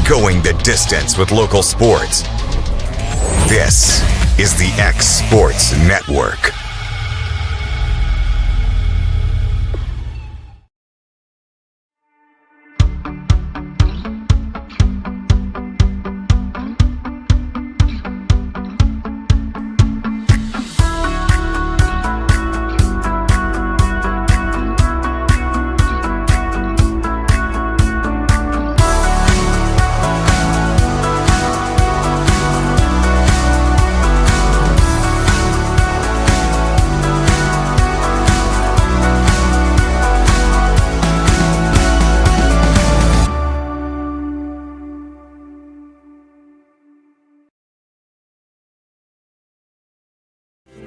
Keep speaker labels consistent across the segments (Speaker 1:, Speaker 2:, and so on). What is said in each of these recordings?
Speaker 1: going the distance with local sports. This is the X Sports Network.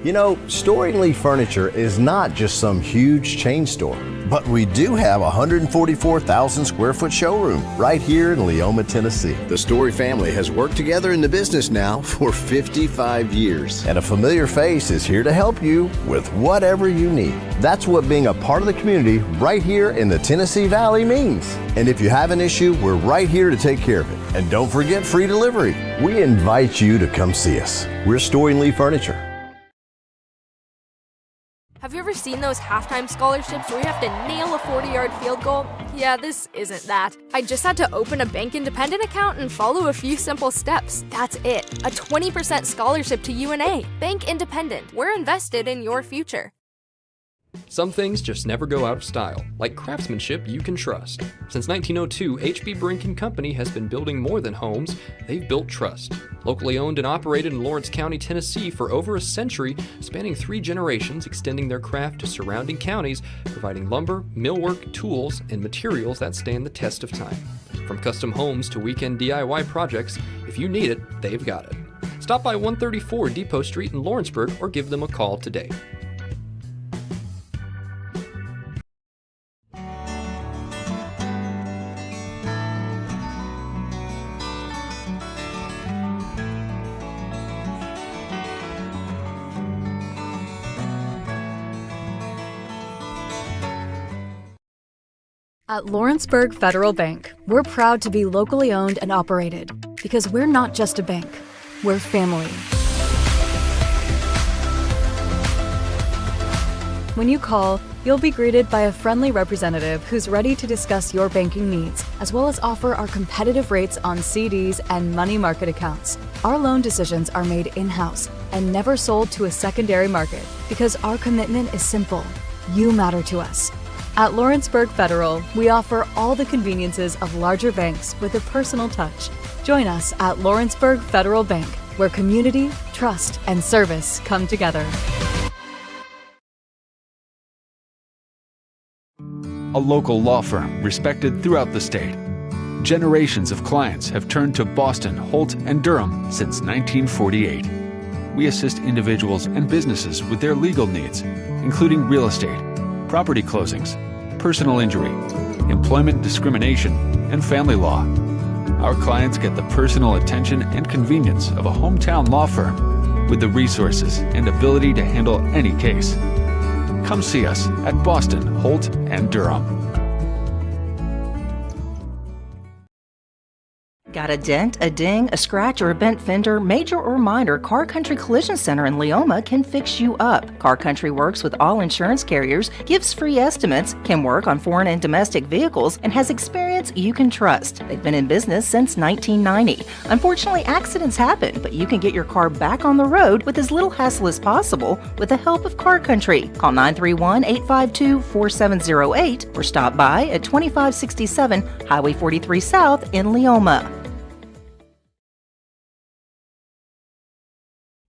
Speaker 2: You know, Storing Lee Furniture is not just some huge chain store, but we do have a 144,000 square foot showroom right here in Leoma, Tennessee. The Story family has worked together in the business now for 55 years. And a familiar face is here to help you with whatever you need. That's what being a part of the community right here in the Tennessee Valley means. And if you have an issue, we're right here to take care of it. And don't forget free delivery. We invite you to come see us. We're Storing Lee Furniture.
Speaker 3: Have you ever seen those halftime scholarships where you have to nail a 40-yard field goal? Yeah, this isn't that. I just had to open a Bank Independent account and follow a few simple steps. That's it. A 20% scholarship to UNA. Bank Independent. We're invested in your future.
Speaker 4: Some things just never go out of style, like craftsmanship you can trust. Since 1902, H.B. Brink & Company has been building more than homes, they've built trust. Locally owned and operated in Lawrence County, Tennessee for over a century, spanning 3 generations, extending their craft to surrounding counties, providing lumber, millwork, tools, and materials that stand the test of time. From custom homes to weekend DIY projects, if you need it, they've got it. Stop by 134 Depot Street in Lawrenceburg or give them a call today.
Speaker 5: At Lawrenceburg Federal Bank, we're proud to be locally owned and operated because we're not just a bank, we're family. When you call, you'll be greeted by a friendly representative who's ready to discuss your banking needs, as well as offer our competitive rates on CDs and money market accounts. Our loan decisions are made in-house and never sold to a secondary market because our commitment is simple. You matter to us. At Lawrenceburg Federal, we offer all the conveniences of larger banks with a personal touch. Join us at Lawrenceburg Federal Bank, where community, trust, and service come together.
Speaker 6: A local law firm respected throughout the state. Generations of clients have turned to Boston, Holt, and Durham since 1948. We assist individuals and businesses with their legal needs, including real estate, property closings, personal injury, employment discrimination, and family law. Our clients get the personal attention and convenience of a hometown law firm with the resources and ability to handle any case. Come see us at Boston, Holt, and Durham.
Speaker 7: Got a dent, a ding, a scratch, or a bent fender? Major or minor, Car Country Collision Center in Leoma can fix you up. Car Country works with all insurance carriers, gives free estimates, can work on foreign and domestic vehicles, and has experience you can trust. They've been in business since 1990. Unfortunately, accidents happen, but you can get your car back on the road with as little hassle as possible with the help of Car Country. Call 931-852-4708 or stop by at 2567 Highway 43 South in Leoma.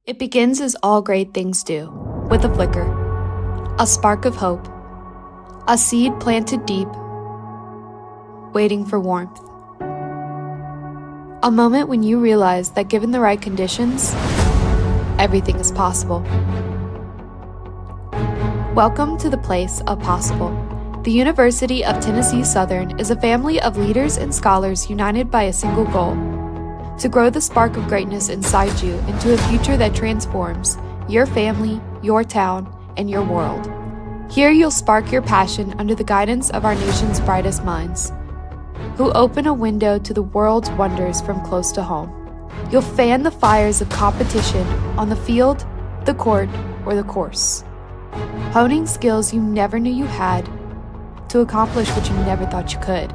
Speaker 3: It begins as all great things do, with a flicker, a spark of hope, a seed planted deep, waiting for warmth. A moment when you realize that given the right conditions, everything is possible. Welcome to the place of possible. The University of Tennessee Southern is a family of leaders and scholars united by a single goal: to grow the spark of greatness inside you into a future that transforms your family, your town, and your world. Here you'll spark your passion under the guidance of our nation's brightest minds. who open a window to the world's wonders from close to home. You'll fan the fires of competition on the field, the court, or the course, honing skills you never knew you had to accomplish what you never thought you could.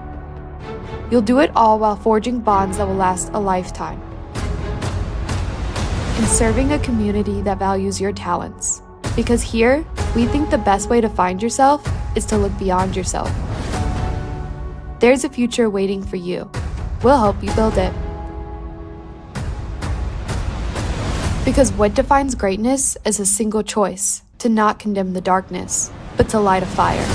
Speaker 3: You'll do it all while forging bonds that will last a lifetime and serving a community that values your talents. Because here, we think the best way to find yourself is to look beyond yourself. There's a future waiting for you. We'll help you build it. Because what defines greatness is a single choice: to not condemn the darkness, but to light a fire.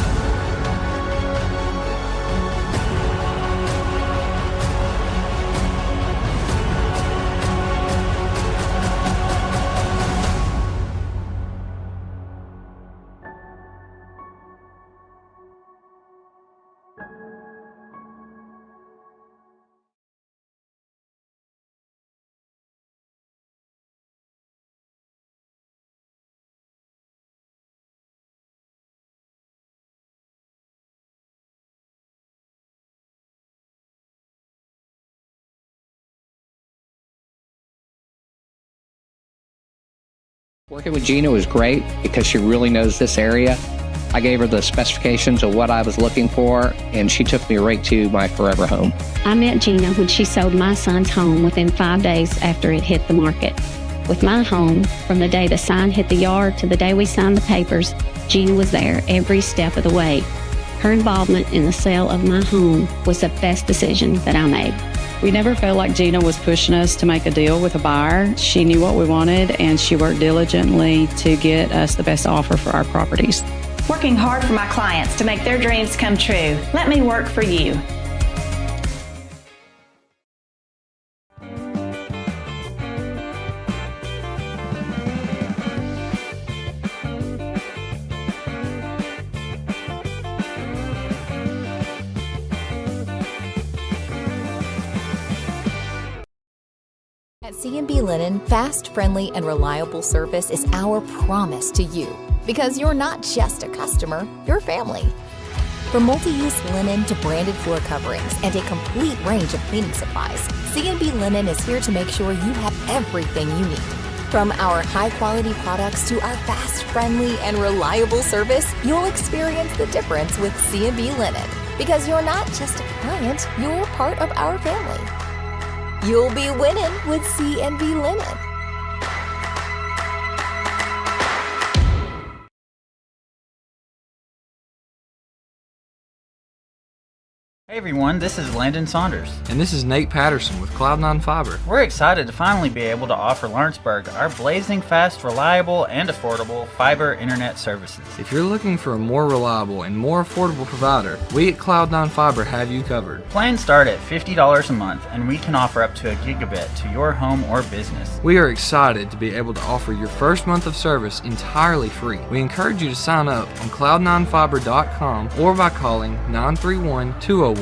Speaker 8: Working with Gina was great because she really knows this area. I gave her the specifications of what I was looking for, and she took me right to my forever home.
Speaker 9: I met Gina when she sold my son's home within 5 days after it hit the market. With my home, from the day the sign hit the yard to the day we signed the papers, Gina was there every step of the way. Her involvement in the sale of my home was the best decision that I made.
Speaker 10: We never felt like Gina was pushing us to make a deal with a buyer. She knew what we wanted, and she worked diligently to get us the best offer for our properties.
Speaker 11: Working hard for my clients to make their dreams come true. Let me work for you.
Speaker 12: At C&B Linen, fast, friendly, and reliable service is our promise to you. Because you're not just a customer, you're family. From multi-use linen to branded floor coverings and a complete range of cleaning supplies, C&B Linen is here to make sure you have everything you need. From our high-quality products to our fast, friendly, and reliable service, you'll experience the difference with C&B Linen. Because you're not just a client, you're part of our family. You'll be winning with C&B Linen.
Speaker 13: Hey everyone, this is Landon Saunders.
Speaker 4: And this is Nate Patterson with Cloud9 Fiber.
Speaker 13: We're excited to finally be able to offer Lawrenceburg our blazing fast, reliable, and affordable fiber internet services.
Speaker 4: If you're looking for a more reliable and more affordable provider, we at Cloud9 Fiber have you covered.
Speaker 13: Plans start at $50 a month, and we can offer up to a gigabit to your home or business.
Speaker 4: We are excited to be able to offer your first month of service entirely free. We encourage you to sign up on cloud9fiber.com or by calling 931-201-9098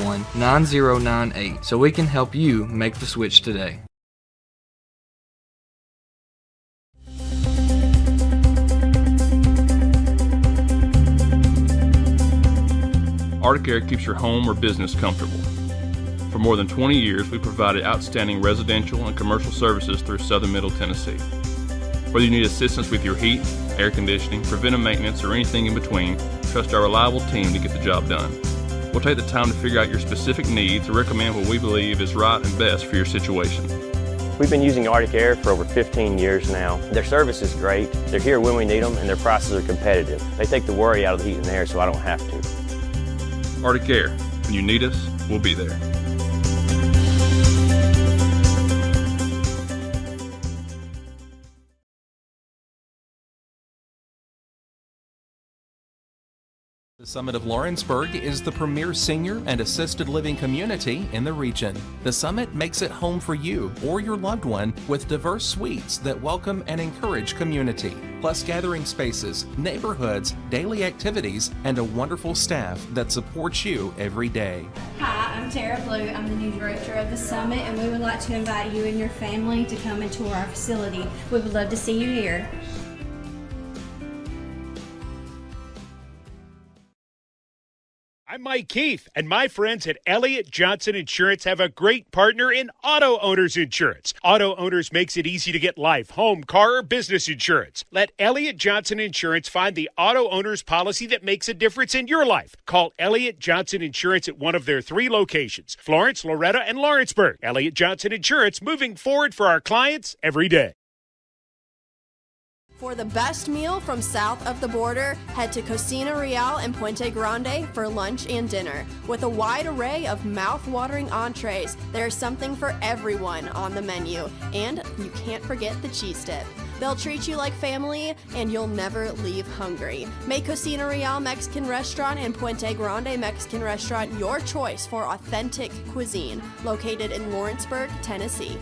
Speaker 4: so we can help you make the switch today.
Speaker 14: Arctic Air keeps your home or business comfortable. For more than 20 years, we provided outstanding residential and commercial services through southern Middle Tennessee. Whether you need assistance with your heat, air conditioning, preventive maintenance, or anything in between, trust our reliable team to get the job done. We'll take the time to figure out your specific needs and recommend what we believe is right and best for your situation.
Speaker 15: We've been using Arctic Air for over 15 years now. Their service is great, they're here when we need them, and their prices are competitive. They take the worry out of the heat and air so I don't have to.
Speaker 14: Arctic Air, when you need us, we'll be there.
Speaker 16: The Summit of Lawrenceburg is the premier senior and assisted living community in the region. The Summit makes it home for you or your loved one with diverse suites that welcome and encourage community, plus gathering spaces, neighborhoods, daily activities, and a wonderful staff that supports you every day.
Speaker 17: Hi, I'm Tara Blue. I'm the new director of the Summit, and we would like to invite you and your family to come and tour our facility. We would love to see you here.
Speaker 18: I'm Mike Keith, and my friends at Elliott Johnson Insurance have a great partner in Auto Owners Insurance. Auto Owners makes it easy to get life, home, car, or business insurance. Let Elliott Johnson Insurance find the Auto Owners policy that makes a difference in your life. Call Elliott Johnson Insurance at one of their 3 locations, Florence, Loretto, and Lawrenceburg. Elliott Johnson Insurance, moving forward for our clients every day.
Speaker 19: For the best meal from south of the border, head to Cocina Real and Puente Grande for lunch and dinner. With a wide array of mouth-watering entrees, there's something for everyone on the menu. And you can't forget the cheese dip. They'll treat you like family, and you'll never leave hungry. Make Cocina Real Mexican Restaurant and Puente Grande Mexican Restaurant your choice for authentic cuisine, located in Lawrenceburg, Tennessee.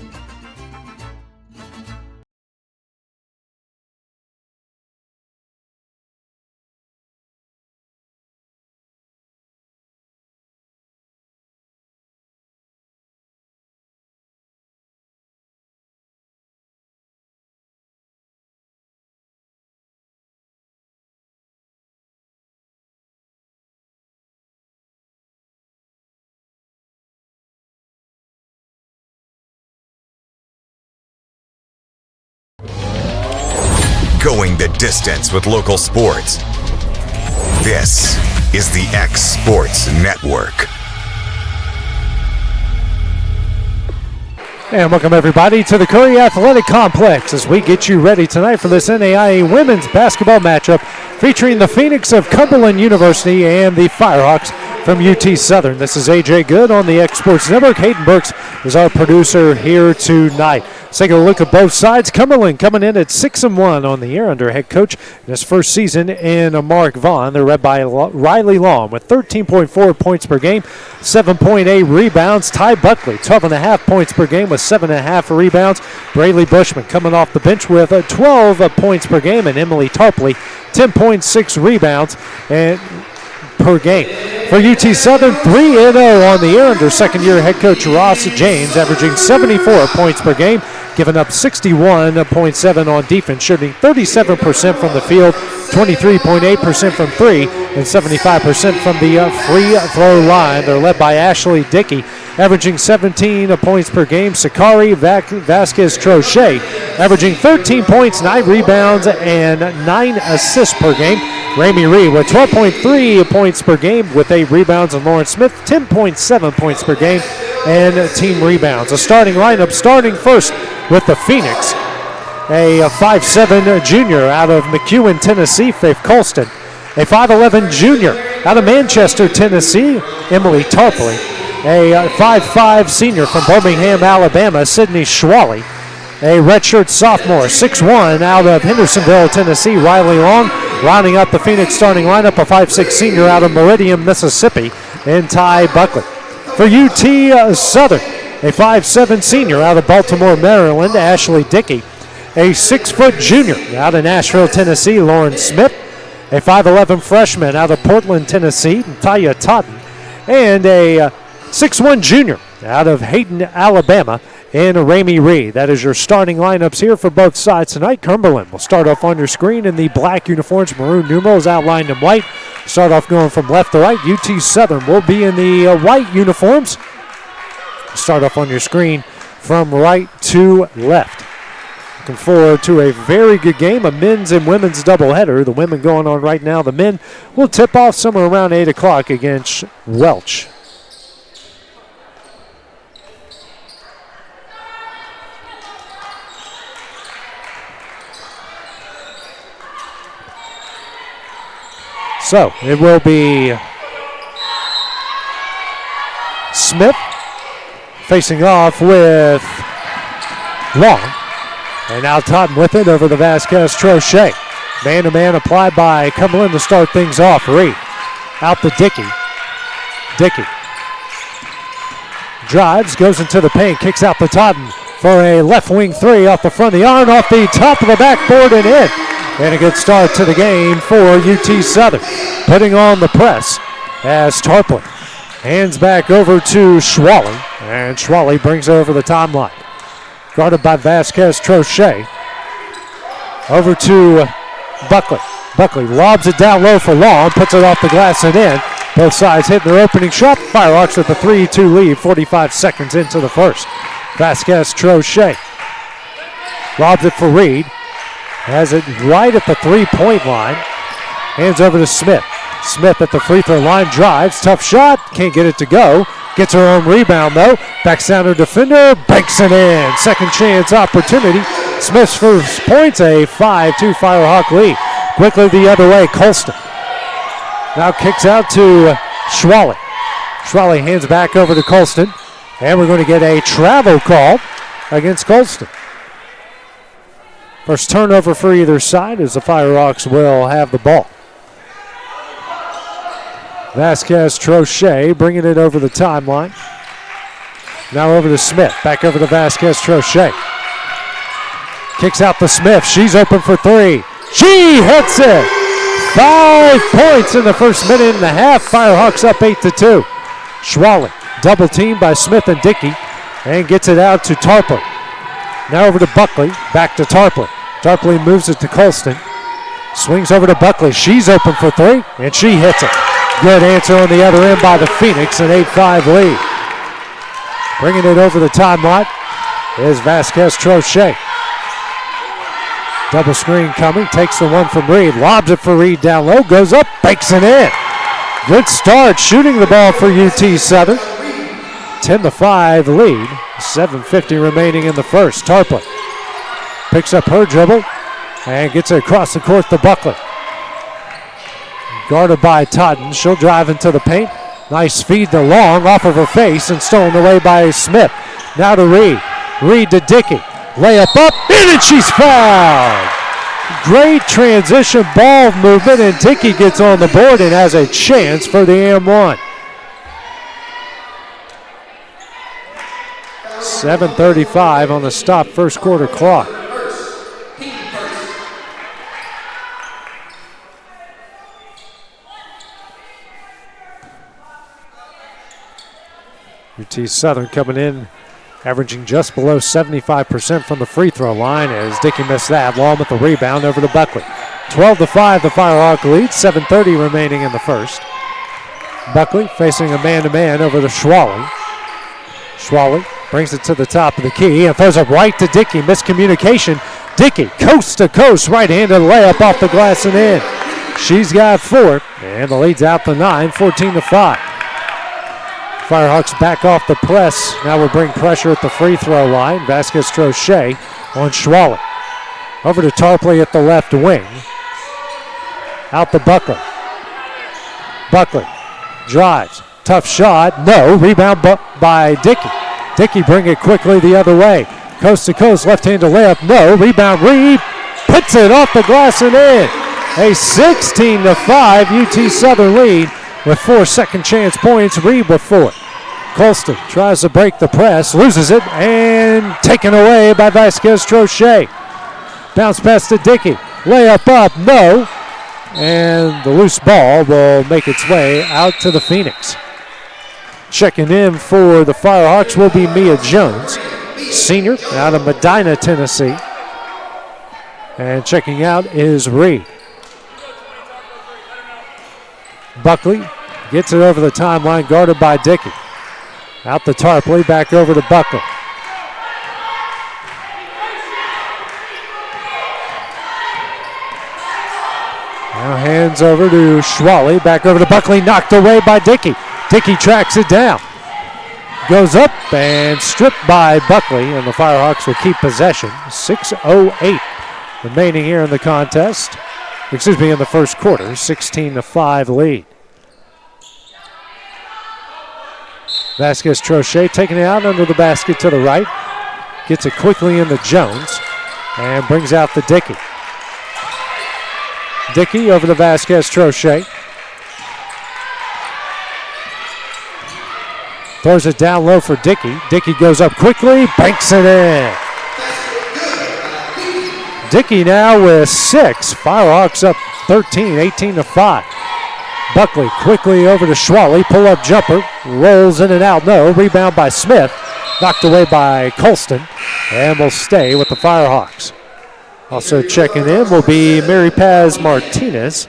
Speaker 1: Going the distance with local sports. This is the X Sports Network.
Speaker 20: And welcome everybody to the Curry Athletic Complex as we get you ready tonight for this NAIA women's basketball matchup featuring the Phoenix of Cumberland University and the Firehawks from UT Southern. This is AJ Good on the X Sports Network. Hayden Burks is our producer here tonight. Let's take a look at both sides. Cumberland coming in at 6-1 on the year under head coach in his first season in Mark Vaughn. They're led by Riley Long with 13.4 points per game, 7.8 rebounds. Ty Buckley, 12.5 points per game with 7.5 rebounds. Braylee Bushman coming off the bench with 12 points per game, and Emily Tarpley, 10.6 rebounds and per game. For UT Southern, 3-0 on the year under second-year head coach Ross James, averaging 74 points per game, giving up 61.7 on defense, shooting 37% from the field, 23.8% from 3, and 75% from the free throw line. They're led by Ashley Dickey, averaging 17 points per game. Sakari Vasquez Trochet, averaging 13 points, 9 rebounds, and 9 assists per game. Ramey Reed with 12.3 points per game with 8 rebounds, and Lauren Smith 10.7 points per game and team rebounds. A starting lineup starting first with the Phoenix, a 5'7 junior out of McEwen, Tennessee, Faith Colston. A 5'11 junior out of Manchester, Tennessee, Emily Tarpley. A 5'5 senior from Birmingham, Alabama, Sydney Schwally. A redshirt sophomore, 6'1 out of Hendersonville, Tennessee, Riley Long. Rounding up the Phoenix starting lineup, a 5'6 senior out of Meridian, Mississippi, and Ty Buckley. For UT Southern, a 5'7 senior out of Baltimore, Maryland, Ashley Dickey. A 6' junior out of Nashville, Tennessee, Lauren Smith. A 5'11 freshman out of Portland, Tennessee, Taya Totten. And a 6'1 junior out of Hayden, Alabama, and Ramey Reed. That is your starting lineups here for both sides tonight. Cumberland will start off on your screen in the black uniforms, maroon numerals outlined in white. Start off going from left to right. UT Southern will be in the white uniforms. Start off on your screen from right to left. Looking forward to a very good game, a men's and women's doubleheader. The women going on right now. The men will tip off somewhere around 8 o'clock against Welch. So it will be Smith facing off with Long. And now Totten with it over the Vasquez Trochet. Man-to-man applied by Cumberland to start things off. Reed out to Dickey. Dickey drives, goes into the paint, kicks out to Totten for a left wing 3 off the front of the iron, off the top of the backboard and in. And a good start to the game for UT Southern. Putting on the press as Tarpley hands back over to Schwally. And Schwally brings it over the timeline. Guarded by Vasquez Trochet. Over to Buckley. Buckley lobs it down low for Long, puts it off the glass and in. Both sides hitting their opening shot. Firehawks with a 3-2 lead, 45 seconds into the first. Vasquez Trochet lobs it for Reed. Has it right at the three-point line. Hands over to Smith. Smith at the free throw line, drives, tough shot, can't get it to go. Gets her own rebound though. Backs down her defender, banks it in. Second chance opportunity. Smith's first points, a 5-2 Firehawk lead. Quickly the other way, Colston. Now kicks out to Schwally. Schwally hands back over to Colston. And we're going to get a travel call against Colston. First turnover for either side as the Firehawks will have the ball. Vasquez Trochet bringing it over the timeline. Now over to Smith. Back over to Vasquez Trochet. Kicks out to Smith. She's open for three. She hits it. 5 points in the first minute and a half. Firehawks up 8-2. Schwally double teamed by Smith and Dickey and gets it out to Tarpley. Now over to Buckley. Back to Tarpley. Tarpley moves it to Colston. Swings over to Buckley. She's open for three and she hits it. Good answer on the other end by the Phoenix, an 8-5 lead. Bringing it over the timeline is Vasquez Trochet. Double screen coming, takes the one from Reed, lobs it for Reed down low, goes up, banks it in. Good start shooting the ball for UT Southern. 10-5 lead, 7:50 remaining in the first. Tarpley picks up her dribble and gets it across the court to Buckley. Guarded by Totten. She'll drive into the paint. Nice feed to Long off of her face and stolen away by Smith. Now to Reed. Reed to Dickey. Layup up, in and she's fouled. Great transition ball movement, and Dickey gets on the board and has a chance for the M1. 7:35 on the stop first quarter clock. UT Southern coming in, averaging just below 75% from the free throw line as Dickey missed that. Long with the rebound over to Buckley. 12-5 the Firehawk lead, 7:30 remaining in the first. Buckley facing a man-to-man over to Schwally. Schwally brings it to the top of the key and throws it right to Dickey. Miscommunication. Dickey coast to coast, right-handed layup off the glass and in. She's got 4, and the lead's out to 9, 14-5. Firehawks back off the press. Now will bring pressure at the free throw line. Vasquez Trochet on Schwally. Over to Tarpley at the left wing. Out to Buckley. Buckley drives. Tough shot. No. Rebound by Dickey. Dickey bring it quickly the other way. Coast to coast. Left-handed layup. No. Rebound. Reed puts it off the glass and in. A 16-5 UT Southern lead with 4 second chance points. Reed with 4. Colston tries to break the press, loses it, and taken away by Vasquez Trochet. Bounce pass to Dickey. Layup up, no. And the loose ball will make its way out to the Phoenix. Checking in for the Firehawks will be Mia Jones, senior out of Medina, Tennessee. And checking out is Reed. Buckley gets it over the timeline, guarded by Dickey. Out to Tarpley, back over to Buckley. Now hands over to Schwally, back over to Buckley, knocked away by Dickey. Dickey tracks it down. Goes up and stripped by Buckley, and the Firehawks will keep possession. 6:08 remaining here in the contest. Excuse me, in the first quarter, 16-5 lead. Vasquez Trochet taking it out under the basket to the right. Gets it quickly into Jones and brings out the Dickey. Dickey over to Vasquez Trochet. Throws it down low for Dickey. Dickey goes up quickly, banks it in. Dickey now with 6. Firehawks up 13, 18-5. Buckley quickly over to Schwally. Pull-up jumper. Rolls in and out. No. Rebound by Smith. Knocked away by Colston. And will stay with the Firehawks. Also checking in will be Mary Paz Martinez,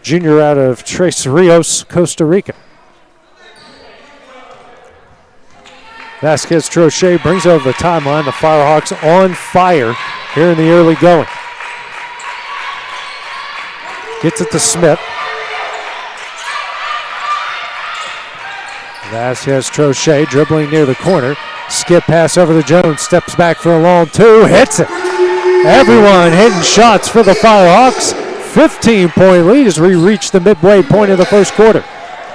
Speaker 20: junior out of Tres Rios, Costa Rica. Vasquez Trochet brings over the timeline. The Firehawks on fire here in the early going. Gets it to Smith. Vasquez Trochet dribbling near the corner. Skip pass over to Jones. Steps back for a long two. Hits it. Everyone hitting shots for the Firehawks. 15-point lead as we reach the midway point of the first quarter.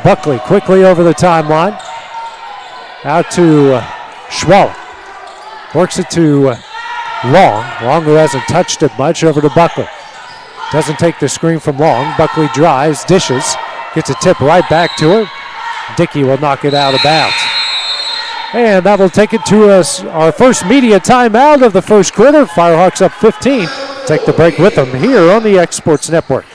Speaker 20: Buckley quickly over the timeline. Out to Schwallen. Works it to Long. Long, who hasn't touched it much, over to Buckley. Doesn't take the screen from Long. Buckley drives, dishes. Gets a tip right back to her. Dickey will knock it out of bounds. And that will take it to us, our first media timeout of the first quarter. Firehawks up 15. Take the break with them here on the X Sports Network.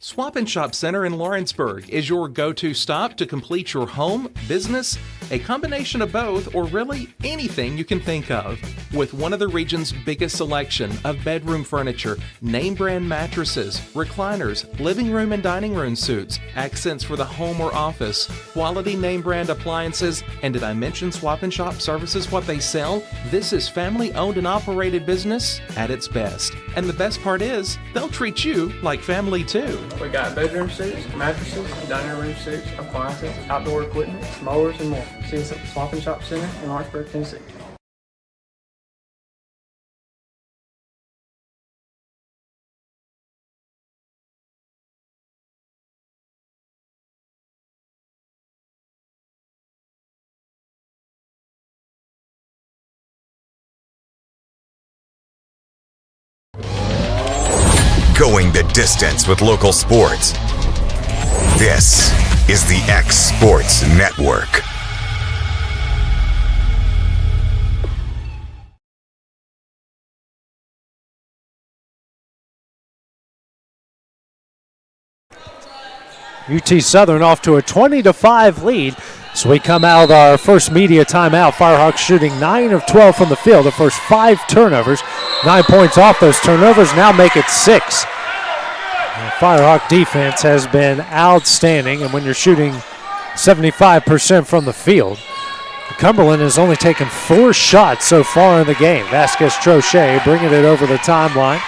Speaker 16: Swap and Shop Center in Lawrenceburg is your go-to stop to complete your home, business, a combination of both, or really anything you can think of. With one of the region's biggest selection of bedroom furniture, name brand mattresses, recliners, living room and dining room suites, accents for the home or office, quality name brand appliances, and did I mention Swap and Shop Services, what they sell? This is family owned and operated business at its best. And the best part is, they'll treat you like family too.
Speaker 21: We got bedroom suites, mattresses, dining room suites, appliances, outdoor equipment, mowers, and more. See us at the Swap and Shop Center in Lawrenceburg, Tennessee.
Speaker 1: Going the distance with local sports. This is the X Sports Network.
Speaker 20: UT Southern off to a 20-5 lead. So we come out of our first media timeout. Firehawks shooting 9 of 12 from the field. The first 5 turnovers. 9 points off those turnovers. Now make it 6. The Firehawk defense has been outstanding. And when you're shooting 75% from the field, Cumberland has only taken 4 shots so far in the game. Vasquez Trochet bringing it over the timeline.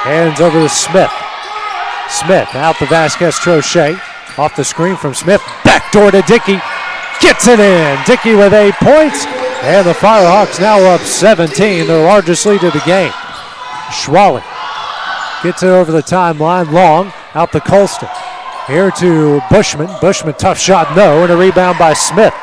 Speaker 20: Hands over to Smith. Smith out to Vasquez Trochet. Off the screen from Smith. Backdoor to Dickey. Gets it in. Dickey with 8 points. And the Firehawks now up 17, their largest lead of the game. Schwallen gets it over the timeline. Long out to Colston. Here to Bushman. Bushman, tough shot, no. And a rebound by Smith.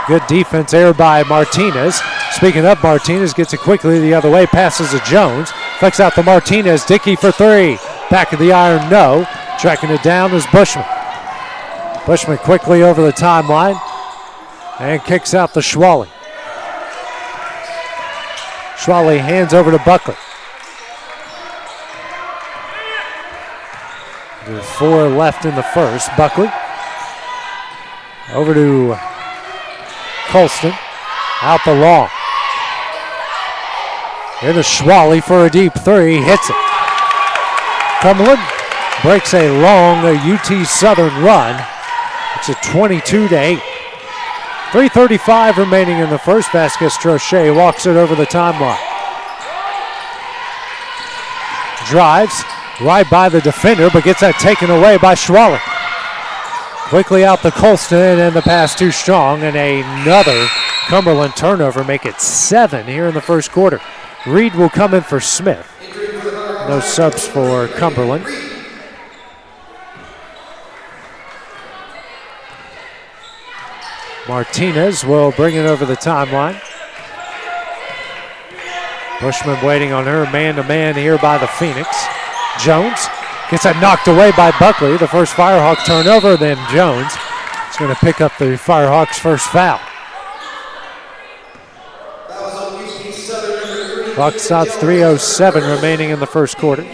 Speaker 20: Good defense there by Martinez. Speaking of Martinez, gets it quickly the other way. Passes to Jones. Flicks out to Martinez. Dickey for 3. Back of the iron, no. Tracking it down is Bushman. Bushman quickly over the timeline and kicks out to Schwallen. Schwallen hands over to Buckley. There's 4 left in the first. Buckley over to Colston. Out the Long. Here to Schwallen for a deep 3. Hits it. Cumberland breaks a long UT Southern run. It's a 22-8. 3:35 remaining in the first. Vasquez Trochet walks it over the timeline. Drives right by the defender, but gets that taken away by Schwallen. Quickly out to Colston, and the pass too strong, and another Cumberland turnover. Make it 7 here in the first quarter. Reed will come in for Smith. No subs for Cumberland. Martinez will bring it over the timeline. Bushman waiting on her, man-to-man here by the Phoenix. Jones gets that knocked away by Buckley. The first Firehawk turnover, then Jones is going to pick up the Firehawks' first foul. Clock stops, 3:07 remaining in the first quarter.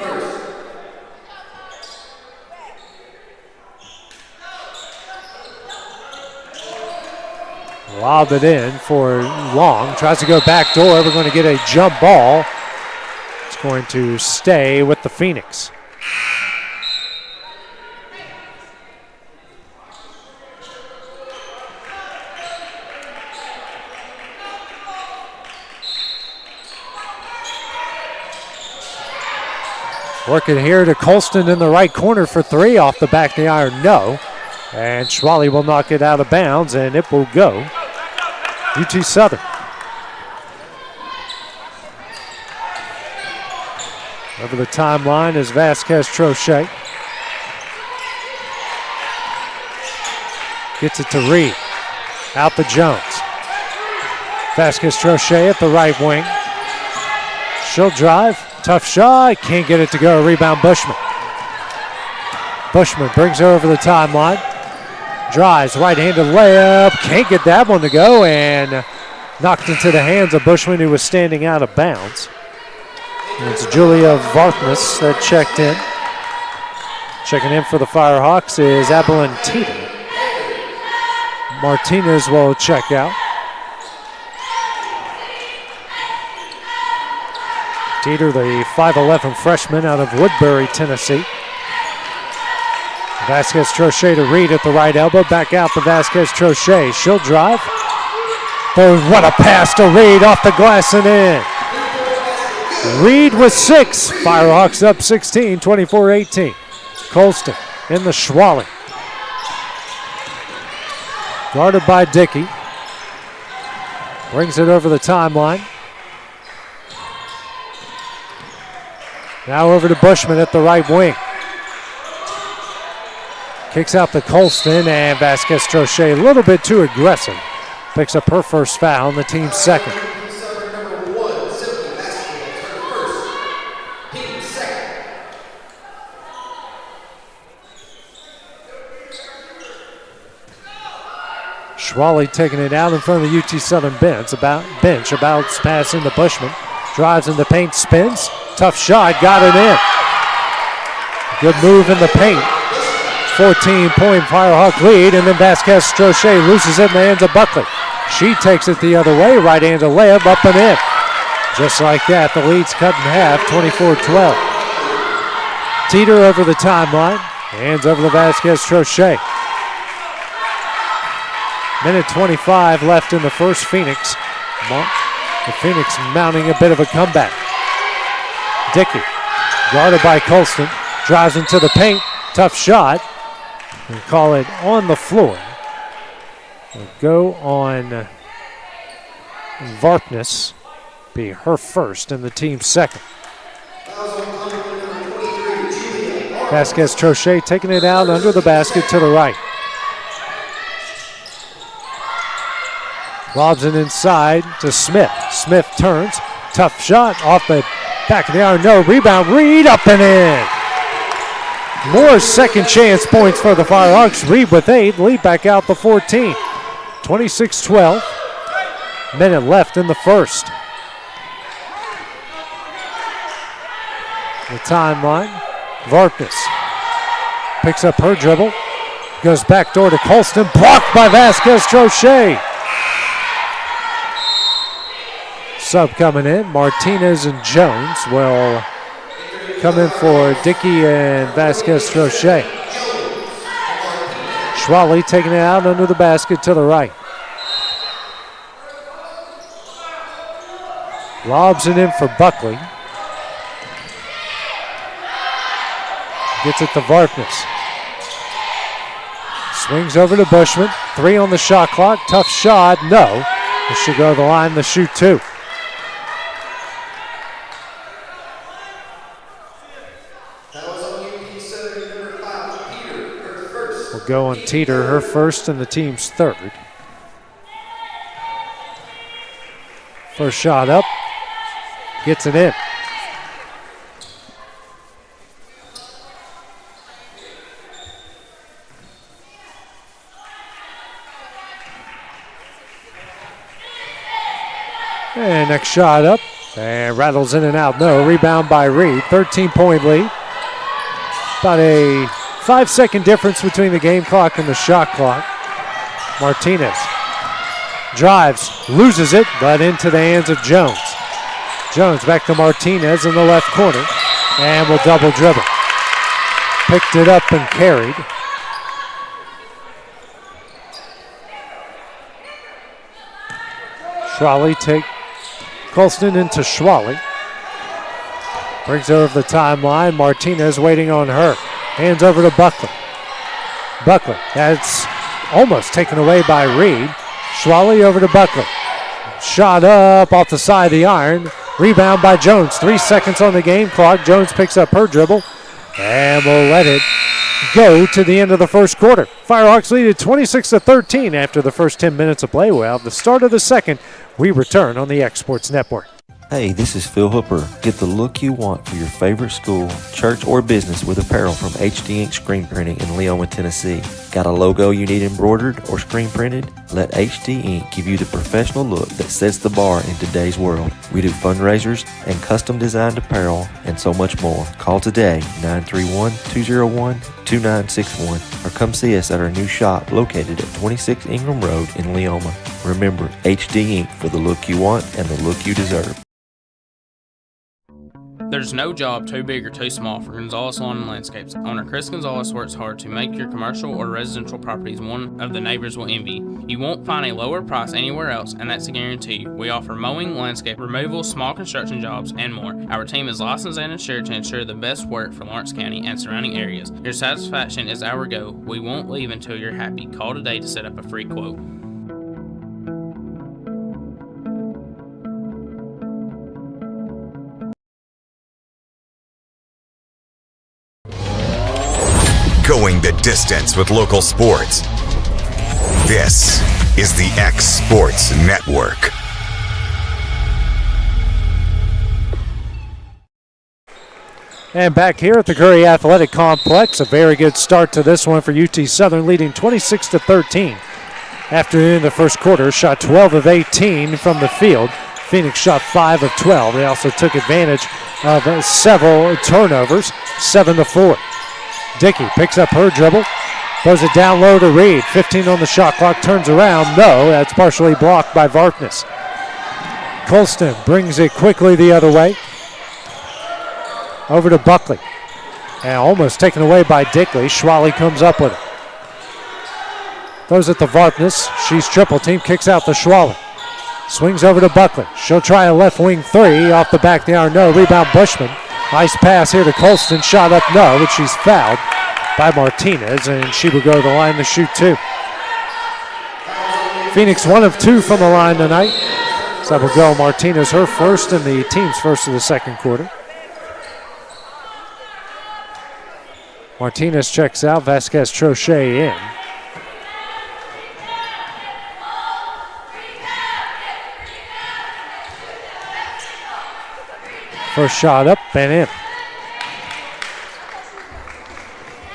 Speaker 20: Lobbed it in for Long. Tries to go back door. We're going to get a jump ball. It's going to stay with the Phoenix. Working here to Colston in the right corner for three. Off the back of the iron, no. And Schwally will knock it out of bounds, and it will go UT Southern. Over the timeline is Vasquez Trochet. Gets it to Reed. Out to Jones. Vasquez Trochet at the right wing. She'll drive. Tough shot. Can't get it to go. Rebound Bushman. Bushman brings her over the timeline. Drives. Right-handed layup. Can't get that one to go. And knocked into the hands of Bushman, who was standing out of bounds. And it's Julia Vartness that checked in. Checking in for the Firehawks is Evelyn Teeter. Martinez will check out. Teeter, the 5'11 freshman out of Woodbury, Tennessee. Vasquez Trochet to Reed at the right elbow. Back out to Vasquez Trochet. She'll drive. Oh, what a pass to Reed off the glass and in. Reed with 6. Firehawks up 16, 24-18. Colston in the Schwally. Guarded by Dickey. Brings it over the timeline. Now over to Bushman at the right wing. Kicks out to Colston, and Vasquez Trochet a little bit too aggressive. Picks up her first foul, and the team's second. Schwally taking it out in front of the UT Southern bench. About pass into Bushman. Drives in the paint, spins. Tough shot, got it in. Good move in the paint. 14-point Firehawk lead, and then Vasquez Trochet loses it in the hands of Buckley. She takes it the other way, right-handed layup, up and in. Just like that, the lead's cut in half, 24-12. Teeter over the timeline, hands over to Vasquez Trochet. Minute 25 left in the first. Phoenix. The Phoenix mounting a bit of a comeback. Dickey, guarded by Colston, drives into the paint. Tough shot. We'll call it on the floor. We'll go on Vartness. Be her first and the team's second. Vasquez Trochet taking it out under the basket to the right. Lobs it inside to Smith. Smith turns. Tough shot off the back of the iron. No rebound. Reed up and in. More second chance points for the Firehawks. Reed with 8. Lead back out to 14. 26-12. Minute left in the first. The timeline. Vartness picks up her dribble. Goes back door to Colston. Blocked by Vasquez Trochet. Sub coming in. Martinez and Jones will come in for Dickey and Vasquez Trochet. Schwally taking it out under the basket to the right. Lobs it in for Buckley. Gets it to Vartness. Swings over to Bushman. 3 on the shot clock. Tough shot. No. It should go to the line to shoot 2. Will go on Teeter, her first and the team's third. First shot up. Gets it in. And next shot up. And rattles in and out. No. Rebound by Reed. 13-point lead. About a 5-second difference between the game clock and the shot clock. Martinez drives, loses it, but into the hands of Jones. Jones back to Martinez in the left corner, and will double dribble. Picked it up and carried. Schwally take Colston into Schwally. Brings her over the timeline. Martinez waiting on her. Hands over to Buckley. Buckley, that's almost taken away by Reed. Schwally over to Buckley. Shot up off the side of the iron. Rebound by Jones. 3 seconds on the game clock. Jones picks up her dribble and will let it go to the end of the first quarter. Firehawks lead at 26-13 after the first 10 minutes of play. Well, the start of the second, we return on the X Sports Network.
Speaker 2: Hey, this is Phil Hooper. Get the look you want for your favorite school, church, or business with apparel from HD Ink Screen Printing in Leoma, Tennessee. Got a logo you need embroidered or screen printed? Let HD Ink give you the professional look that sets the bar in today's world. We do fundraisers and custom designed apparel and so much more. Call today, 931-201-2961, or come see us at our new shop located at 26 Ingram Road in Leoma. Remember, HD Ink for the look you want and the look you deserve.
Speaker 22: There's no job too big or too small for Gonzalez Lawn and Landscapes. Owner Chris Gonzalez works hard to make your commercial or residential properties one of the neighbors will envy. You won't find a lower price anywhere else, and that's a guarantee. We offer mowing, landscape removal, small construction jobs, and more. Our team is licensed and insured to ensure the best work for Lawrence County and surrounding areas. Your satisfaction is our goal. We won't leave until you're happy. Call today to set up a free quote.
Speaker 1: Going the distance with local sports. This is the X Sports Network.
Speaker 20: And back here at the Curry Athletic Complex, a very good start to this one for UT Southern, leading 26-13. After the first quarter, shot 12 of 18 from the field. Phoenix shot 5 of 12. They also took advantage of several turnovers, 7-4. Dickey picks up her dribble, throws it down low to Reed. 15 on the shot clock, turns around. No, that's partially blocked by Varkness. Colston brings it quickly the other way. Over to Buckley. And almost taken away by Dickley. Schwally comes up with it. Throws it to Varkness. She's triple team, kicks out to Schwally. Swings over to Buckley. She'll try a left wing three. Off the back of the iron, no. Rebound Bushman. Nice pass here to Colston. Shot up, no, but she's fouled by Martinez, and she will go to the line to shoot 2. Phoenix 1 of 2 from the line tonight. So that will go Martinez, her first, and the team's first of the second quarter. Martinez checks out. Vasquez Trochet in. First shot up and in.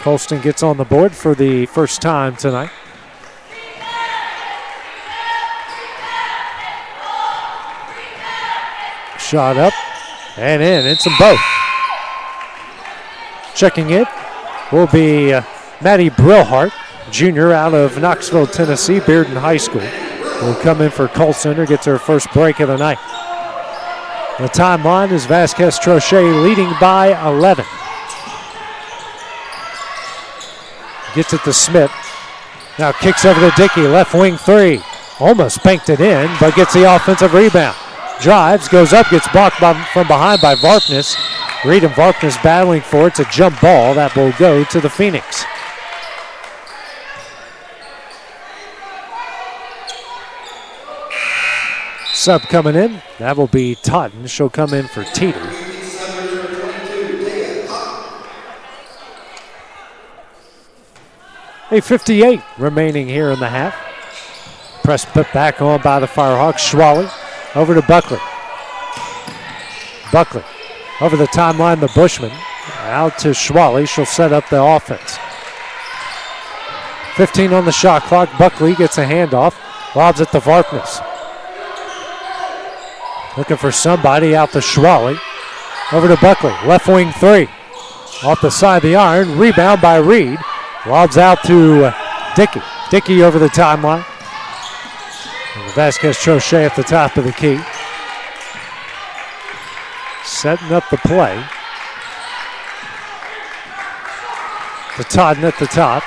Speaker 20: Colston gets on the board for the first time tonight. Shot up and in. It's them both. Checking it will be Maddie Brilhart, junior out of Knoxville, Tennessee, Bearden High School. Will come in for Colston, who gets her first break of the night. The timeline is Vasquez Trochet leading by 11. Gets it to Smith. Now kicks over to Dickey, left wing three. Almost banked it in, but gets the offensive rebound. Drives, goes up, gets blocked from behind by Varkness. Reed and Varkness battling for it. It's a jump ball that will go to the Phoenix. Sub coming in, that will be Totten. She'll come in for Teeter. $8:58 remaining here in the half. Press put back on by the Firehawks. Schwally over to Buckley. Buckley over the timeline, the Bushman. Out to Schwally, she'll set up the offense. 15 on the shot clock. Buckley gets a handoff, lobs it to Varkness. Looking for somebody, out to Schwally. Over to Buckley, left wing three. Off the side of the iron, rebound by Reed. Lobs out to Dickey. Dickey over the timeline. Vasquez Trochet at the top of the key. Setting up the play. To Totten at the top.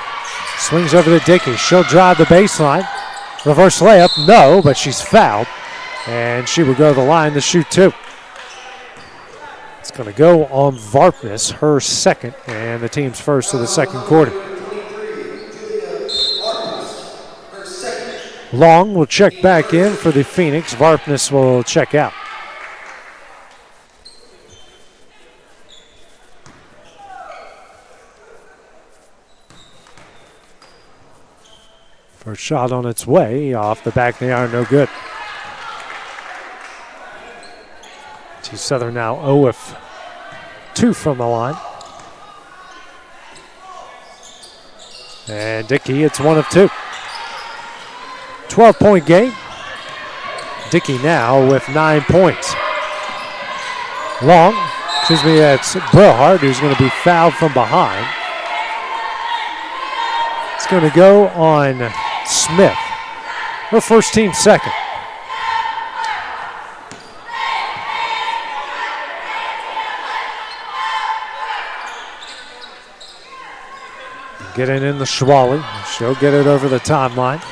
Speaker 20: Swings over to Dickey. She'll drive the baseline. Reverse layup, no, but she's fouled. And she will go to the line to shoot 2. It's going to go on Varpness, her second, and the team's first of the second quarter. Long will check back in for the Phoenix. Varpness will check out. First shot on its way, off the back of the iron, no good. UT Southern now 0 of 2 from the line. And Dickey, it's 1 of 2. 12-point game. Dickey now with 9 points. That's Brillhart, who's going to be fouled from behind. It's going to go on Smith, her first team second. Getting in the Schwally. She'll get it over the timeline.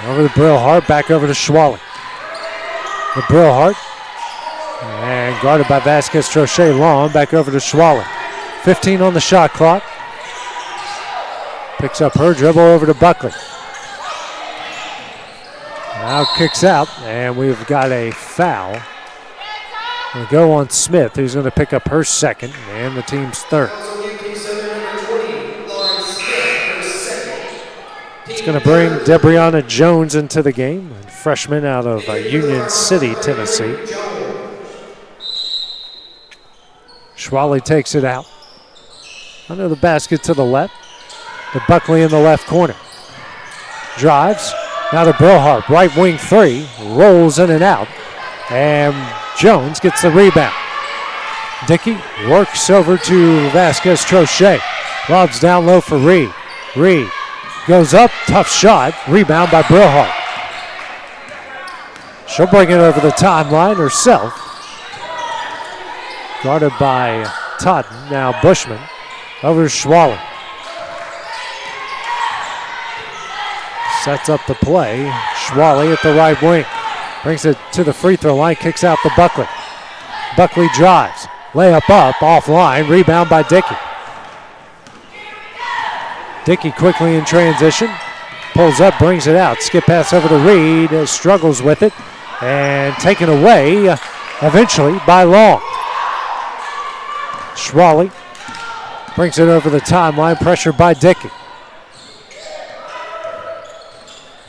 Speaker 20: Over to Brillhart, back over to Schwally. The Brillhart. And guarded by Vasquez Trochet Long, back over to Schwally. 15 on the shot clock. Picks up her dribble over to Buckley. Now kicks out, and we've got a foul. We'll go on Smith, who's going to pick up her second, and the team's third. It's going to bring Debrianna Jones into the game, a freshman out of Union City, Tennessee. Schwally takes it out. Under the basket to the left. To Buckley in the left corner. Drives. Now to Brillhart. Right wing three. Rolls in and out. And Jones gets the rebound. Dickey works over to Vasquez Trochet. Lobs down low for Reed. Reed goes up. Tough shot. Rebound by Brillhart. She'll bring it over the timeline herself. Guarded by Totten. Now Bushman. Over to Schwally. Sets up the play. Schwally at the right wing. Brings it to the free throw line. Kicks out to Buckley. Buckley drives. Layup up. Offline. Rebound by Dickey. Dickey quickly in transition. Pulls up. Brings it out. Skip pass over to Reed. Struggles with it. And taken away eventually by Long. Schwally brings it over the timeline. Pressured by Dickey.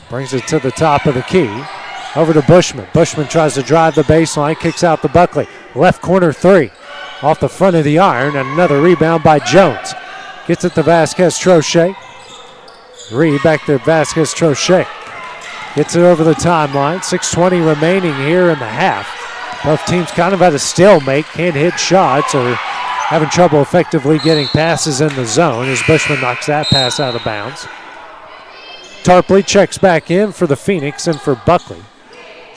Speaker 20: Brings it to the top of the key. Over to Bushman. Bushman tries to drive the baseline. Kicks out to Buckley. Left corner three. Off the front of the iron. Another rebound by Jones. Gets it to Vasquez Trochet. Reed back to Vasquez Trochet. Gets it over the timeline. 6:20 remaining here in the half. Both teams kind of at a stalemate. Can't hit shots or having trouble effectively getting passes in the zone as Bushman knocks that pass out of bounds. Tarpley checks back in for the Phoenix and for Buckley.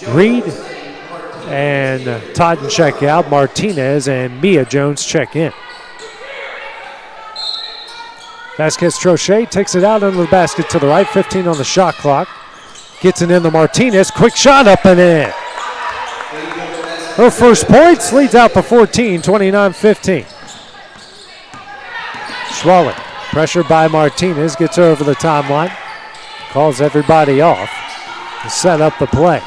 Speaker 20: Reed and Totten check out. Martinez and Mia Jones check in. Vasquez Trochet takes it out under the basket to the right. 15 on the shot clock. Gets it in to Martinez. Quick shot up and in. Her first points, leads out to 14, 29-15. Schwally, pressured by Martinez, gets her over the timeline. Calls everybody off to set up the play.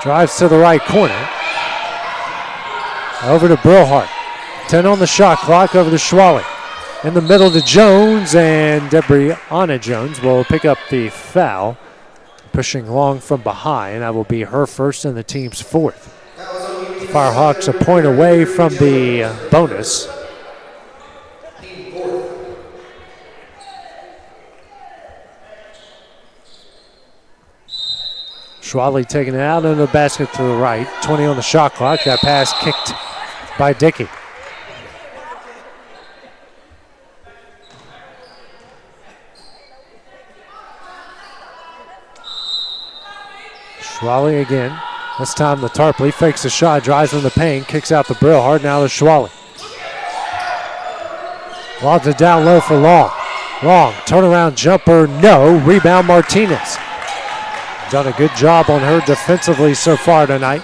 Speaker 20: Drives to the right corner. Over to Brillhart. 10 on the shot clock, over to Schwally. In the middle to Jones, and Debrianna Jones will pick up the foul. Pushing Long from behind. That will be her first and the team's fourth. The Firehawks a point away from the bonus. Schwally taking it out into the basket to the right. 20 on the shot clock. That pass kicked by Dickey. Schwally again. This time the Tarpley fakes the shot, drives in the paint, kicks out the Brillhart. Now to Schwally. Lobs it down low for Long. Long, turnaround jumper, no. Rebound Martinez. Done a good job on her defensively so far tonight.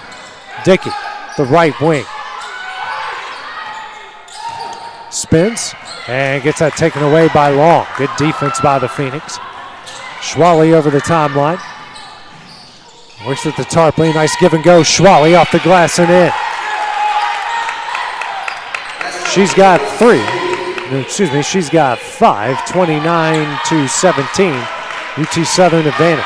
Speaker 20: Dickey, the right wing. Spins and gets that taken away by Long. Good defense by the Phoenix. Schwally over the timeline. Works at the Tarpley. Nice give and go. Schwally off the glass and in. She's got she's got 5, 29-17. UT Southern advantage.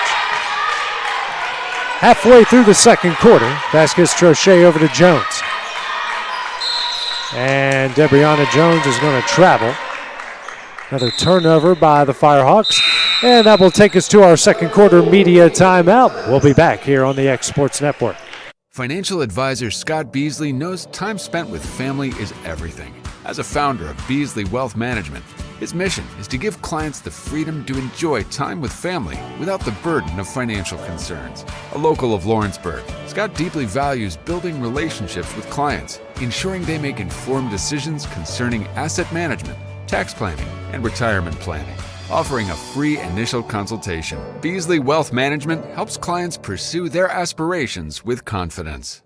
Speaker 20: Halfway through the second quarter, Vasquez-Trochet over to Jones. And Debrianna Jones is going to travel. Another turnover by the Firehawks. And that will take us to our second quarter media timeout. We'll be back here on the X Sports Network.
Speaker 5: Financial advisor Scott Beasley knows time spent with family is everything. As a founder of Beasley Wealth Management, his mission is to give clients the freedom to enjoy time with family without the burden of financial concerns. A local of Lawrenceburg, Scott deeply values building relationships with clients, ensuring they make informed decisions concerning asset management, tax planning, and retirement planning. Offering a free initial consultation, Beasley Wealth Management helps clients pursue their aspirations with confidence.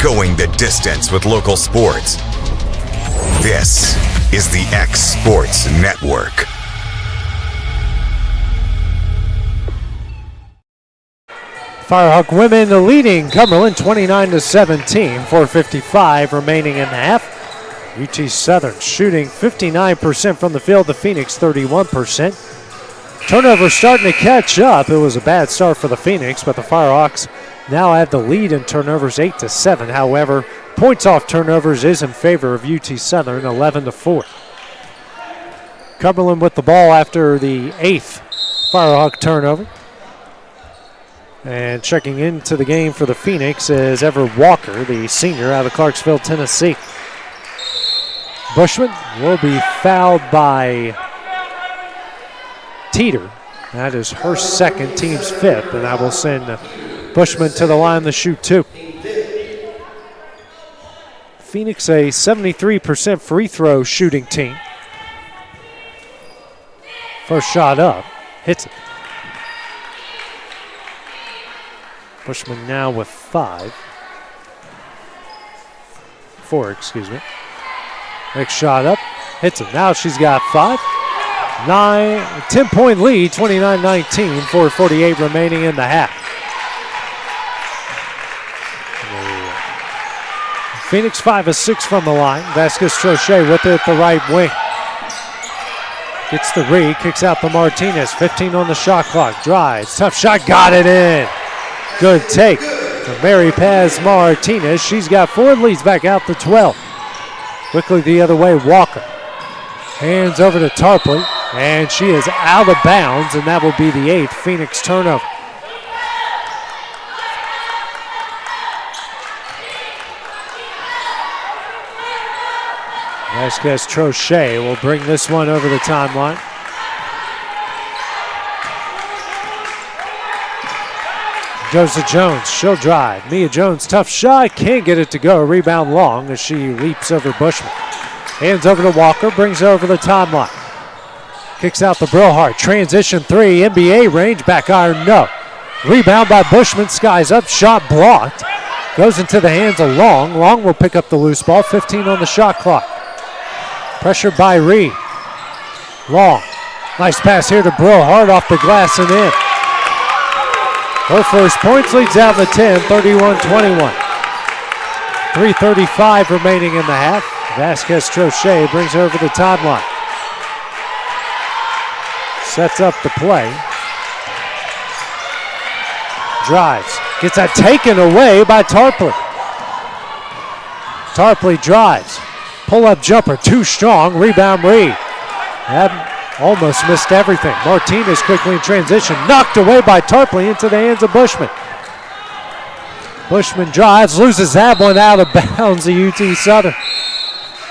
Speaker 1: Going the distance with local sports. This is the X Sports Network.
Speaker 20: Firehawk women leading Cumberland 29-17, 4:55 remaining in the half. UT Southern shooting 59% from the field, the Phoenix 31%. Turnover starting to catch up. It was a bad start for the Phoenix, but the Firehawks now have the lead in turnovers 8-7. However, points off turnovers is in favor of UT Southern, 11-4. Cumberland with the ball after the 8th Firehawk turnover. And checking into the game for the Phoenix is Everett Walker, the senior out of Clarksville, Tennessee. Bushman will be fouled by Teeter. That is her second, team's 5th, and that will send Bushman to the line to shoot 2. Phoenix a 73% free throw shooting team. First shot up, hits it. Bushman now with 4, excuse me. Next shot up, hits it. Now she's got 5. 10-point lead, 29-19, 4:48 remaining in the half. Phoenix 5 of 6 from the line. Vasquez-Trochet with it at the right wing. Gets the read, kicks out to Martinez. 15 on the shot clock. Drives, tough shot, got it in. Good take from Mary Paz Martinez. She's got 4 and leads back out to 12. Quickly the other way, Walker. Hands over to Tarpley, and she is out of bounds, and that will be the 8th Phoenix turnover. Vasquez-Trochet will bring this one over the timeline. Goes to Jones, she'll drive. Mia Jones, tough shot, can't get it to go. Rebound Long as she leaps over Bushman. Hands over to Walker, brings her over the timeline. Kicks out to Brillhart, transition 3, NBA range, back iron, no. Rebound by Bushman, skies up, shot blocked. Goes into the hands of Long. Long will pick up the loose ball, 15 on the shot clock. Pressure by Reed. Long, nice pass here to Brillhart off the glass and in. Her first points, leads out to 10, 31-21. 3:35 remaining in the half. Vasquez-Trochet brings her over the timeline. Sets up the play. Drives. Gets that taken away by Tarpley. Tarpley drives. Pull-up jumper, too strong. Rebound Reed. That almost missed everything. Martinez quickly in transition. Knocked away by Tarpley into the hands of Bushman. Bushman drives, loses that one out of bounds to UT Southern.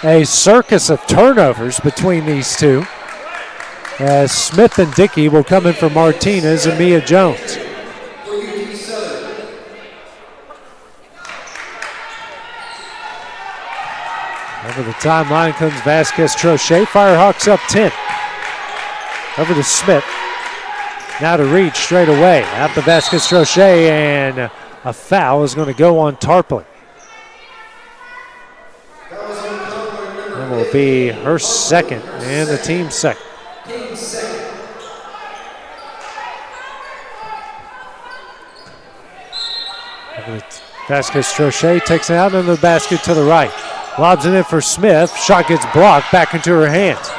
Speaker 20: A circus of turnovers between these two. as Smith and Dickey will come in for Martinez and Mia Jones. Over the timeline comes Vasquez Trochet. Firehawks up 10. Over to Smith. Now to Reed straight away. Out to Vasquez Trochet, and a foul is going to go on Tarpley. That will be her second and the team's second. Vasquez Trochet takes it out into the basket to the right. Lobs it in for Smith. Shot gets blocked back into her hands.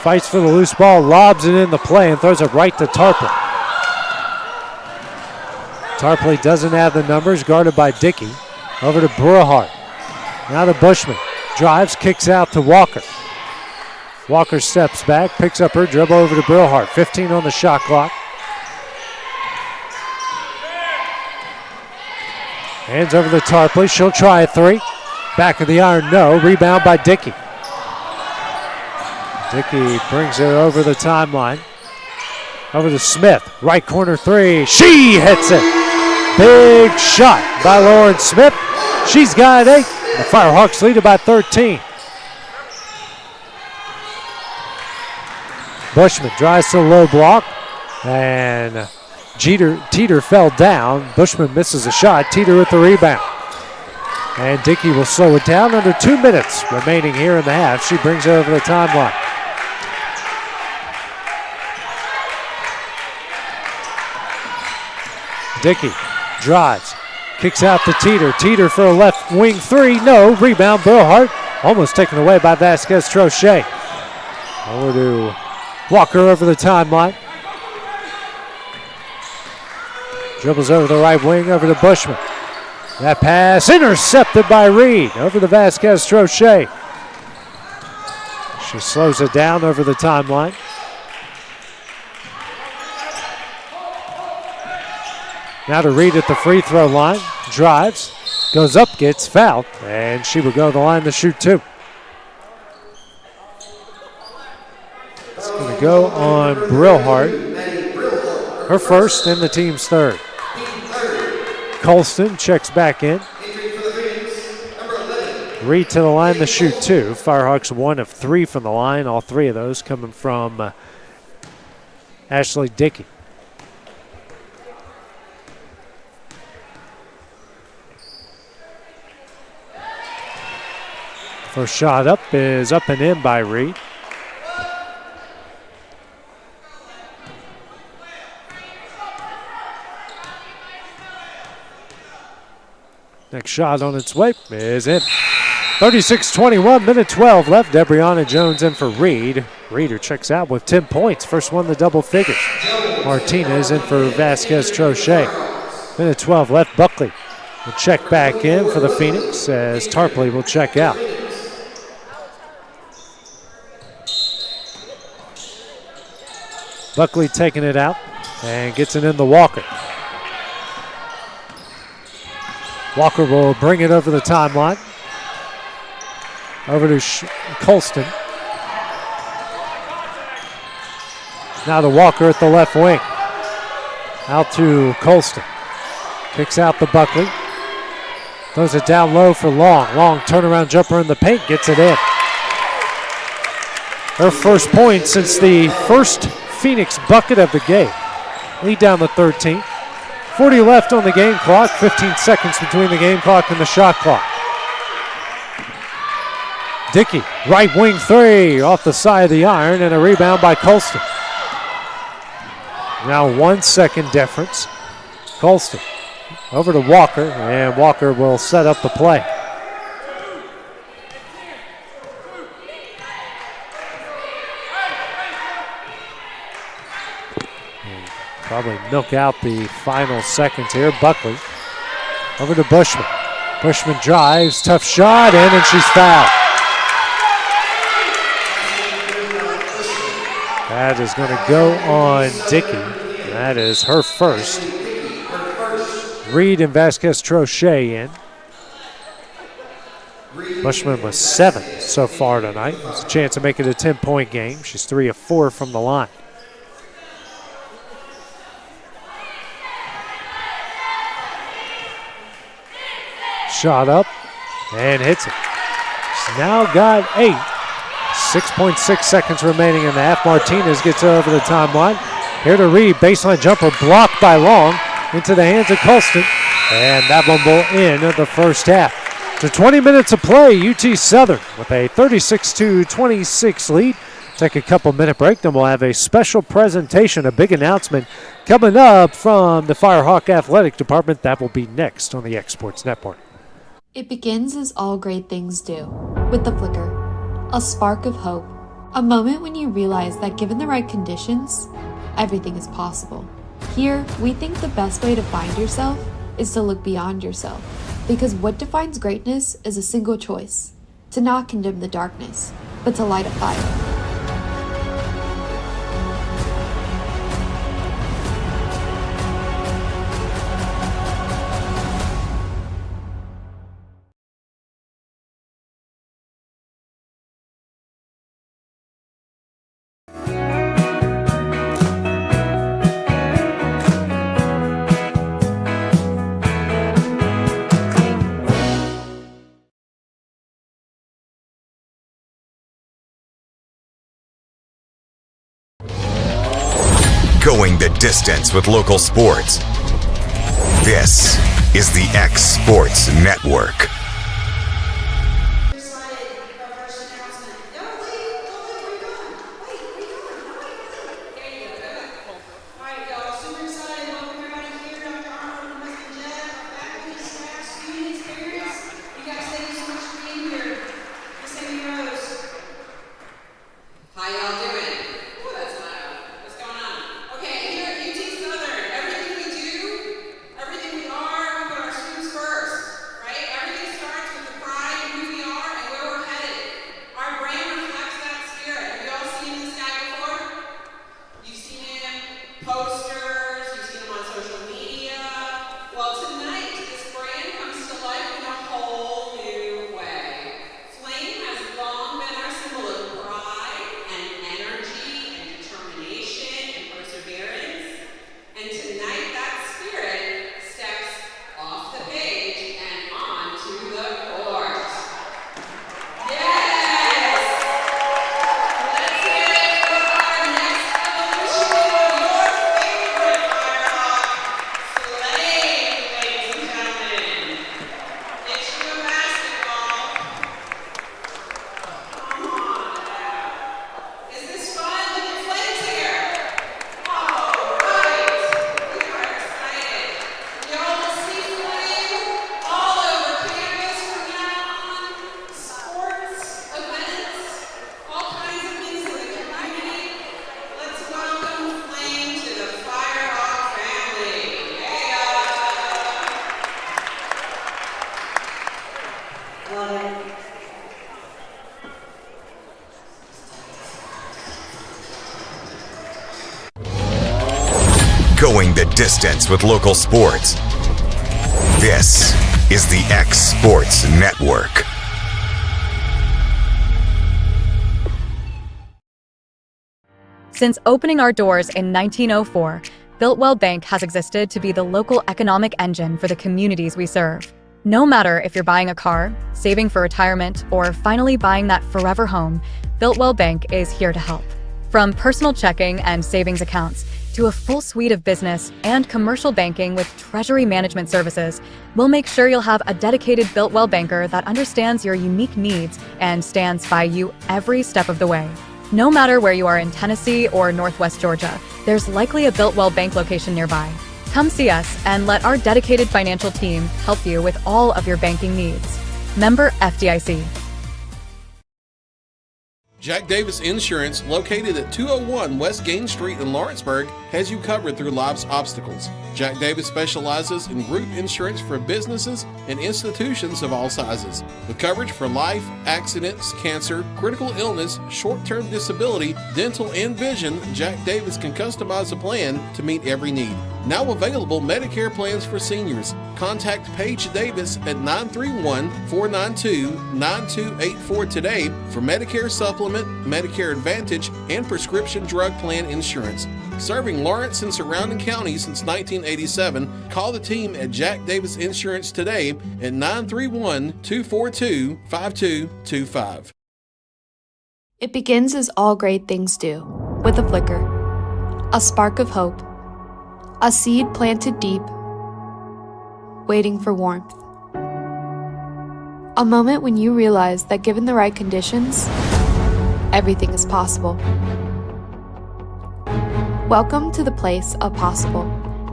Speaker 20: Fights for the loose ball, lobs it in the play, and throws it right to Tarpley. Tarpley doesn't have the numbers, guarded by Dickey. Over to Brewhart. Now to Bushman. Drives, kicks out to Walker. Walker steps back, picks up her dribble over to Brewhart. 15 on the shot clock. Hands over to Tarpley. She'll try a three. Back of the iron, no. Rebound by Dickey. Dickey brings it over the timeline. Over to Smith. Right corner three. She hits it. Big shot by Lauren Smith. She's got 8. The Firehawks lead it by 13. Bushman drives to the low block. And Teeter fell down. Bushman misses a shot. Teeter with the rebound. And Dickey will slow it down under 2 minutes remaining here in the half. She brings it over the timeline. Dickey drives, kicks out to Teeter. Teeter for a left wing three. No, rebound Brewhart. Almost taken away by Vasquez Trochet. Over to Walker over the timeline. Dribbles over the right wing, over to Bushman. That pass intercepted by Reed. Over to Vasquez Trochet. She slows it down over the timeline. Now to Reed at the free throw line. Drives, goes up, gets fouled, and she will go to the line to shoot 2. It's going to go on Brillhart. Her first and the team's third. Colston checks back in. Reed to the line to shoot 2. Firehawks 1 of 3 from the line. All 3 of those coming from Ashley Dickey. First shot up is up and in by Reed. Next shot on its way is in. 36-21, minute 12 left. Debrianna Jones in for Reed. Reeder checks out with 10 points. First one, the double figures. Martinez in for Vasquez Trochet. Minute 12 left. Buckley will check back in for the Phoenix as Tarpley will check out. Buckley taking it out and gets it into Walker. Walker will bring it over the timeline. Over to Colston. Now to Walker at the left wing. Out to Colston. Kicks out to Buckley. Throws it down low for Long. Long turnaround jumper in the paint. Gets it in. Her first point since the first Phoenix bucket of the game. Lead down to 13. 40 left on the game clock. 15 seconds between the game clock and the shot clock. Dickey, right wing three off the side of the iron, and a rebound by Colston. Now 1 second difference. Colston over to Walker, and Walker will set up the play. Probably milk out the final seconds here. Buckley over to Bushman. Bushman drives, tough shot, and then she's fouled. That is going to go on Dickey. That is her first. Reed and Vasquez Trochet in. Bushman with 7 so far tonight. There's a chance to make it a 10-point game. She's 3 of 4 from the line. Shot up and hits it. She's now got 8. 6.6 seconds remaining in the half. Martinez gets over the timeline. Here to Reed, baseline jumper blocked by Long into the hands of Colston, and that one will end the first half. To 20 minutes of play, UT Southern with a 36-26 lead. Take a couple minute break, then we'll have a special presentation, a big announcement coming up from the Firehawk Athletic Department. That will be next on the X Sports Network.
Speaker 3: It begins as all great things do, with the flicker, a spark of hope, a moment when you realize that given the right conditions, everything is possible. Here, we think the best way to find yourself is to look beyond yourself, because what defines greatness is a single choice: to not condemn the darkness, but to light a fire.
Speaker 1: Going the distance with local sports. This is the X Sports Network. Going the distance with local sports. This is the X Sports Network.
Speaker 6: Since opening our doors in 1904, Builtwell Bank has existed to be the local economic engine for the communities we serve. No matter if you're buying a car, saving for retirement, or finally buying that forever home, Builtwell Bank is here to help. From personal checking and savings accounts to a full suite of business and commercial banking with treasury management services, we'll make sure you'll have a dedicated Builtwell banker that understands your unique needs and stands by you every step of the way. No matter where you are in Tennessee or Northwest Georgia, there's likely a Builtwell Bank location nearby. Come see us and let our dedicated financial team help you with all of your banking needs. Member FDIC.
Speaker 7: Jack Davis Insurance, located at 201 West Gain Street in Lawrenceburg, has you covered through life's obstacles. Jack Davis specializes in group insurance for businesses and institutions of all sizes. With coverage for life, accidents, cancer, critical illness, short-term disability, dental, and vision, Jack Davis can customize a plan to meet every need. Now available Medicare plans for seniors. Contact Paige Davis at 931-492-9284 today for Medicare Supplement, Medicare Advantage, and prescription drug plan insurance. Serving Lawrence and surrounding counties since 1987, call the team at Jack Davis Insurance today at 931-242-5225.
Speaker 3: It begins as all great things do, with a flicker, a spark of hope, a seed planted deep, waiting for warmth. A moment when you realize that given the right conditions, everything is possible. Welcome to the place of possible.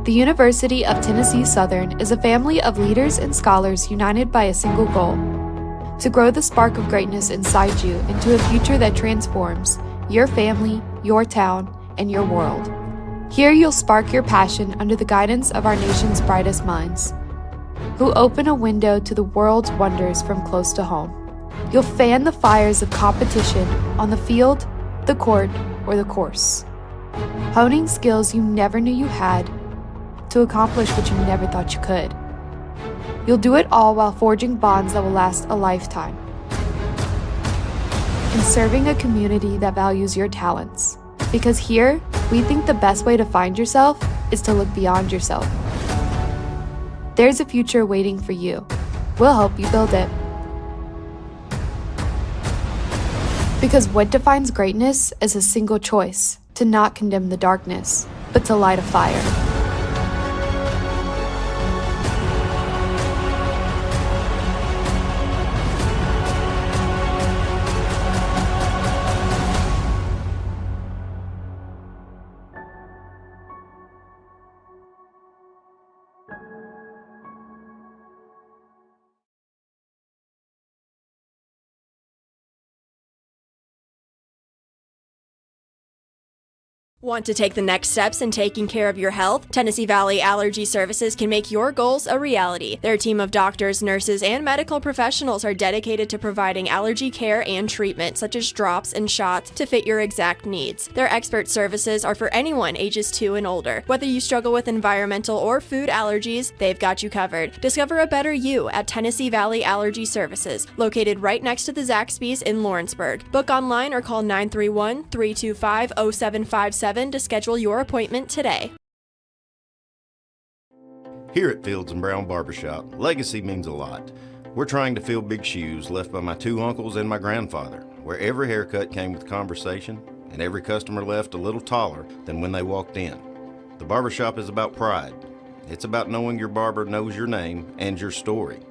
Speaker 3: The University of Tennessee Southern is a family of leaders and scholars united by a single goal: to grow the spark of greatness inside you into a future that transforms your family, your town, and your world. Here you'll spark your passion under the guidance of our nation's brightest minds, who open a window to the world's wonders from close to home. You'll fan the fires of competition on the field, the court, or the course, honing skills you never knew you had to accomplish what you never thought you could. You'll do it all while forging bonds that will last a lifetime and serving a community that values your talents. Because here, we think the best way to find yourself is to look beyond yourself. There's a future waiting for you. We'll help you build it. Because what defines greatness is a single choice: to not condemn the darkness, but to light a fire.
Speaker 19: Want to take the next steps in taking care of your health? Tennessee Valley Allergy Services can make your goals a reality. Their team of doctors, nurses, and medical professionals are dedicated to providing allergy care and treatment, such as drops and shots, to fit your exact needs. Their expert services are for anyone ages 2 and older. Whether you struggle with environmental or food allergies, they've got you covered. Discover a better you at Tennessee Valley Allergy Services, located right next to the Zaxby's in Lawrenceburg. Book online or call 931-325-0757 to schedule your appointment today.
Speaker 8: Here at Fields & Brown Barbershop, legacy means a lot. We're trying to fill big shoes left by my 2 uncles and my grandfather, where every haircut came with conversation and every customer left a little taller than when they walked in. The barbershop is about pride. It's about knowing your barber knows your name and your story.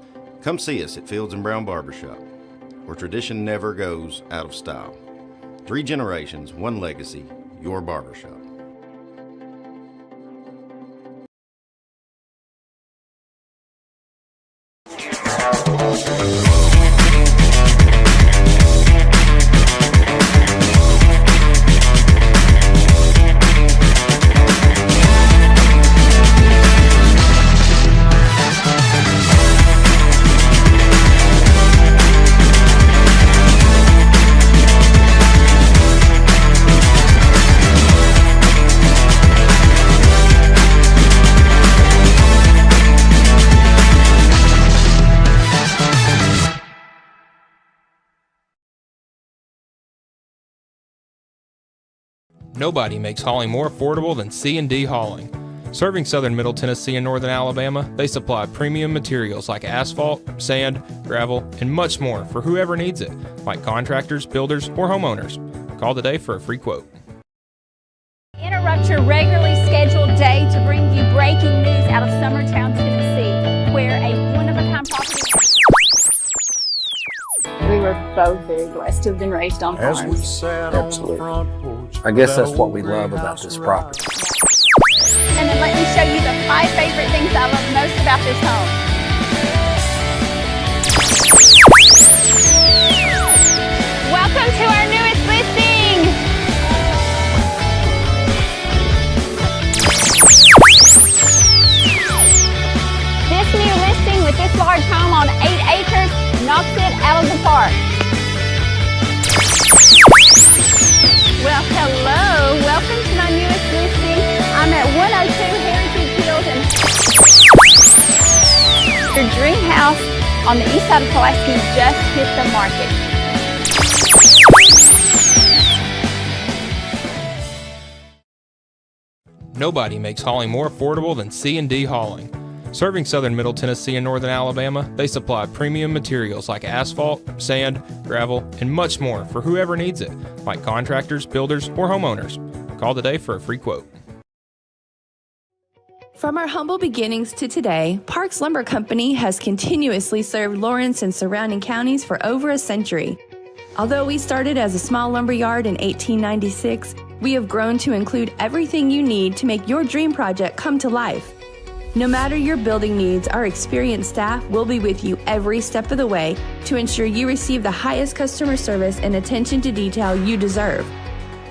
Speaker 8: Come see us at Fields & Brown Barbershop, where tradition never goes out of style. 3 generations, 1 legacy, your barbershop.
Speaker 23: Nobody makes hauling more affordable than C&D Hauling. Serving southern Middle Tennessee and northern Alabama, they supply premium materials like asphalt, sand, gravel, and much more for whoever needs it, like contractors, builders, or homeowners. Call today for a free quote.
Speaker 24: Interrupt your regularly scheduled day to bring you breaking news out of Summertown, Tennessee, where a one-of-a-kind property...
Speaker 25: We were both very blessed to have been raised on farms.
Speaker 26: Absolutely. I guess that's what we love about this property.
Speaker 24: And then let me show you the 5 favorite things I love most about this home. Welcome to our newest Your dream house on the east side of Pulaski just hit the market.
Speaker 23: Nobody makes hauling more affordable than C&D Hauling. Serving southern Middle Tennessee and northern Alabama, they supply premium materials like asphalt, sand, gravel, and much more for whoever needs it, like contractors, builders, or homeowners. Call today for a free quote.
Speaker 4: From our humble beginnings to today, Parks Lumber Company has continuously served Lawrence and surrounding counties for over a century. Although we started as a small lumber yard in 1896, we have grown to include everything you need to make your dream project come to life. No matter your building needs, our experienced staff will be with you every step of the way to ensure you receive the highest customer service and attention to detail you deserve.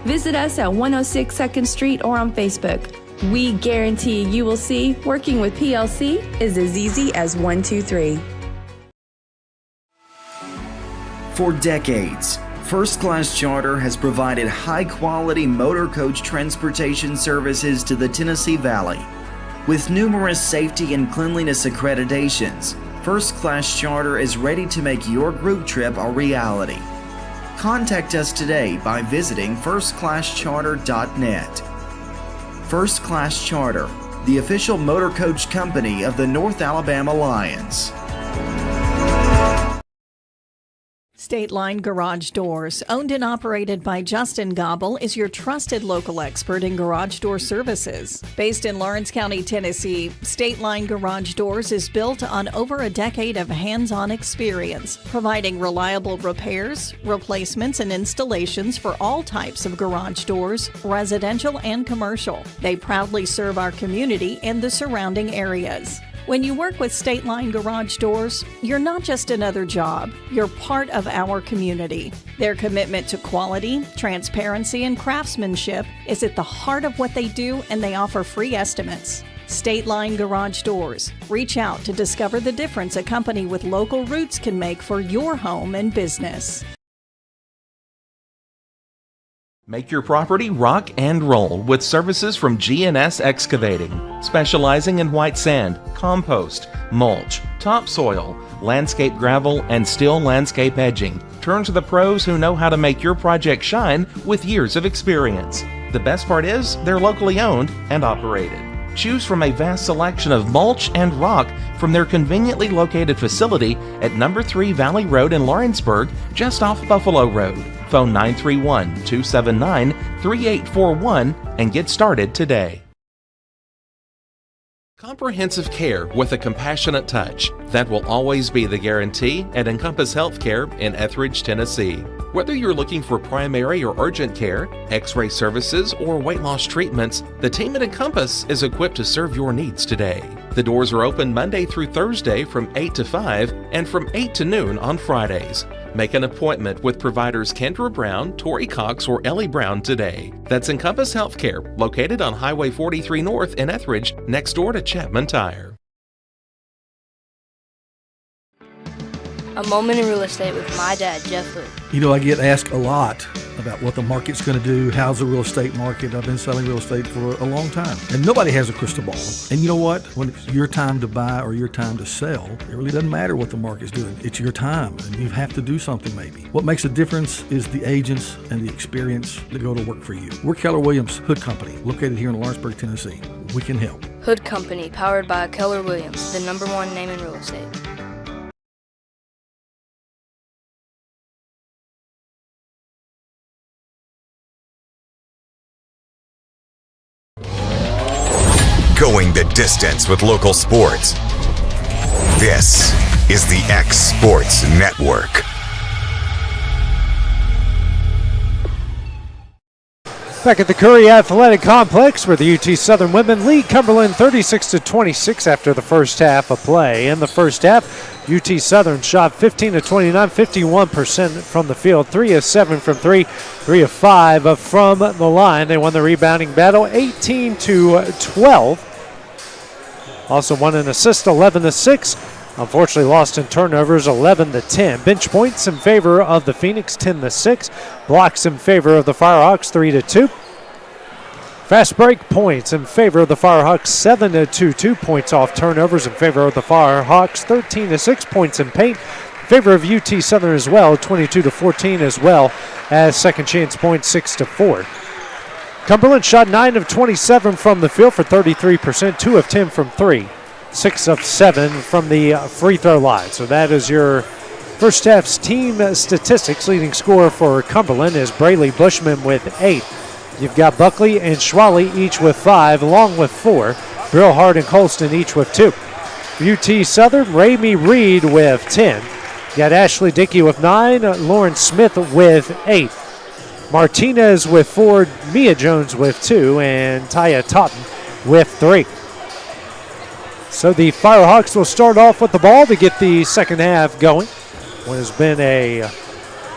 Speaker 4: Visit us at 106 2nd Street or on Facebook. We guarantee you will see working with PLC is as easy as 1, 2, 3.
Speaker 9: For decades, First Class Charter has provided high-quality motor coach transportation services to the Tennessee Valley. With numerous safety and cleanliness accreditations, First Class Charter is ready to make your group trip a reality. Contact us today by visiting firstclasscharter.net. First Class Charter, the official motor coach company of the North Alabama Lions.
Speaker 10: State Line Garage Doors, owned and operated by Justin Gobble, is your trusted local expert in garage door services. Based in Lawrence County, Tennessee, State Line Garage Doors is built on over a decade of hands-on experience, providing reliable repairs, replacements, and installations for all types of garage doors, residential and commercial. They proudly serve our community and the surrounding areas. When you work with State Line Garage Doors, you're not just another job, you're part of our community. Their commitment to quality, transparency, and craftsmanship is at the heart of what they do, and they offer free estimates. State Line Garage Doors. Reach out to discover the difference a company with local roots can make for your home and business.
Speaker 16: Make your property rock and roll with services from G&S Excavating, specializing in white sand, compost, mulch, topsoil, landscape gravel, and steel landscape edging. Turn to the pros who know how to make your project shine with years of experience. The best part is they're locally owned and operated. Choose from a vast selection of mulch and rock from their conveniently located facility at number 3 Valley Road in Lawrenceburg, just off Buffalo Road. Phone 931-279-3841 and get started today. Comprehensive care with a compassionate touch. That will always be the guarantee at Encompass Healthcare in Etheridge, Tennessee. Whether you're looking for primary or urgent care, x-ray services, or weight loss treatments, the team at Encompass is equipped to serve your needs today. The doors are open Monday through Thursday from 8 to 5 and from 8 to noon on Fridays. Make an appointment with providers Kendra Brown, Tori Cox, or Ellie Brown today. That's Encompass Healthcare, located on Highway 43 North in Etheridge, next door to Chapman Tire.
Speaker 11: A moment in real estate with my dad, Jeff Hood.
Speaker 12: You know, I get asked a lot about what the market's going to do. How's the real estate market? I've been selling real estate for a long time. And nobody has a crystal ball. And you know what? When it's your time to buy or your time to sell, it really doesn't matter what the market's doing. It's your time, and you have to do something maybe. What makes a difference is the agents and the experience that go to work for you. We're Keller Williams Hood Company, located here in Lawrenceburg, Tennessee. We can help.
Speaker 11: Hood Company, powered by Keller Williams, the #1 name in real estate.
Speaker 1: Going the distance with local sports. This is the X Sports Network.
Speaker 20: Back at the Curry Athletic Complex, where the UT Southern women lead Cumberland 36-26 after the first half of play. In the first half, UT Southern shot 15 of 29, 51% from the field, 3 of 7 from 3, 3 of 5 from the line. They won the rebounding battle 18-12. Also won an assist 11-6. Unfortunately lost in turnovers 11-10. Bench points in favor of the Phoenix 10-6. Blocks in favor of the Firehawks 3-2. Fast break points in favor of the Firehawks, 7-2, 2 points off turnovers in favor of the Firehawks, 13-6 points in paint in favor of UT Southern as well, 22-14 as well as second chance points, 6-4. Cumberland shot 9 of 27 from the field for 33%, 2 of 10 from 3, 6 of 7 from the free throw line. So that is your first half's team statistics. Leading scorer for Cumberland is Brayley Bushman with 8. You've got Buckley and Schwally each with 5, along with 4. Brillhart and Colston each with 2. UT Southern, Ramey Reed with 10. You got Ashley Dickey with 9, Lauren Smith with 8. Martinez with 4, Mia Jones with 2, and Taya Totten with 3. So the Firehawks will start off with the ball to get the second half going. What has been a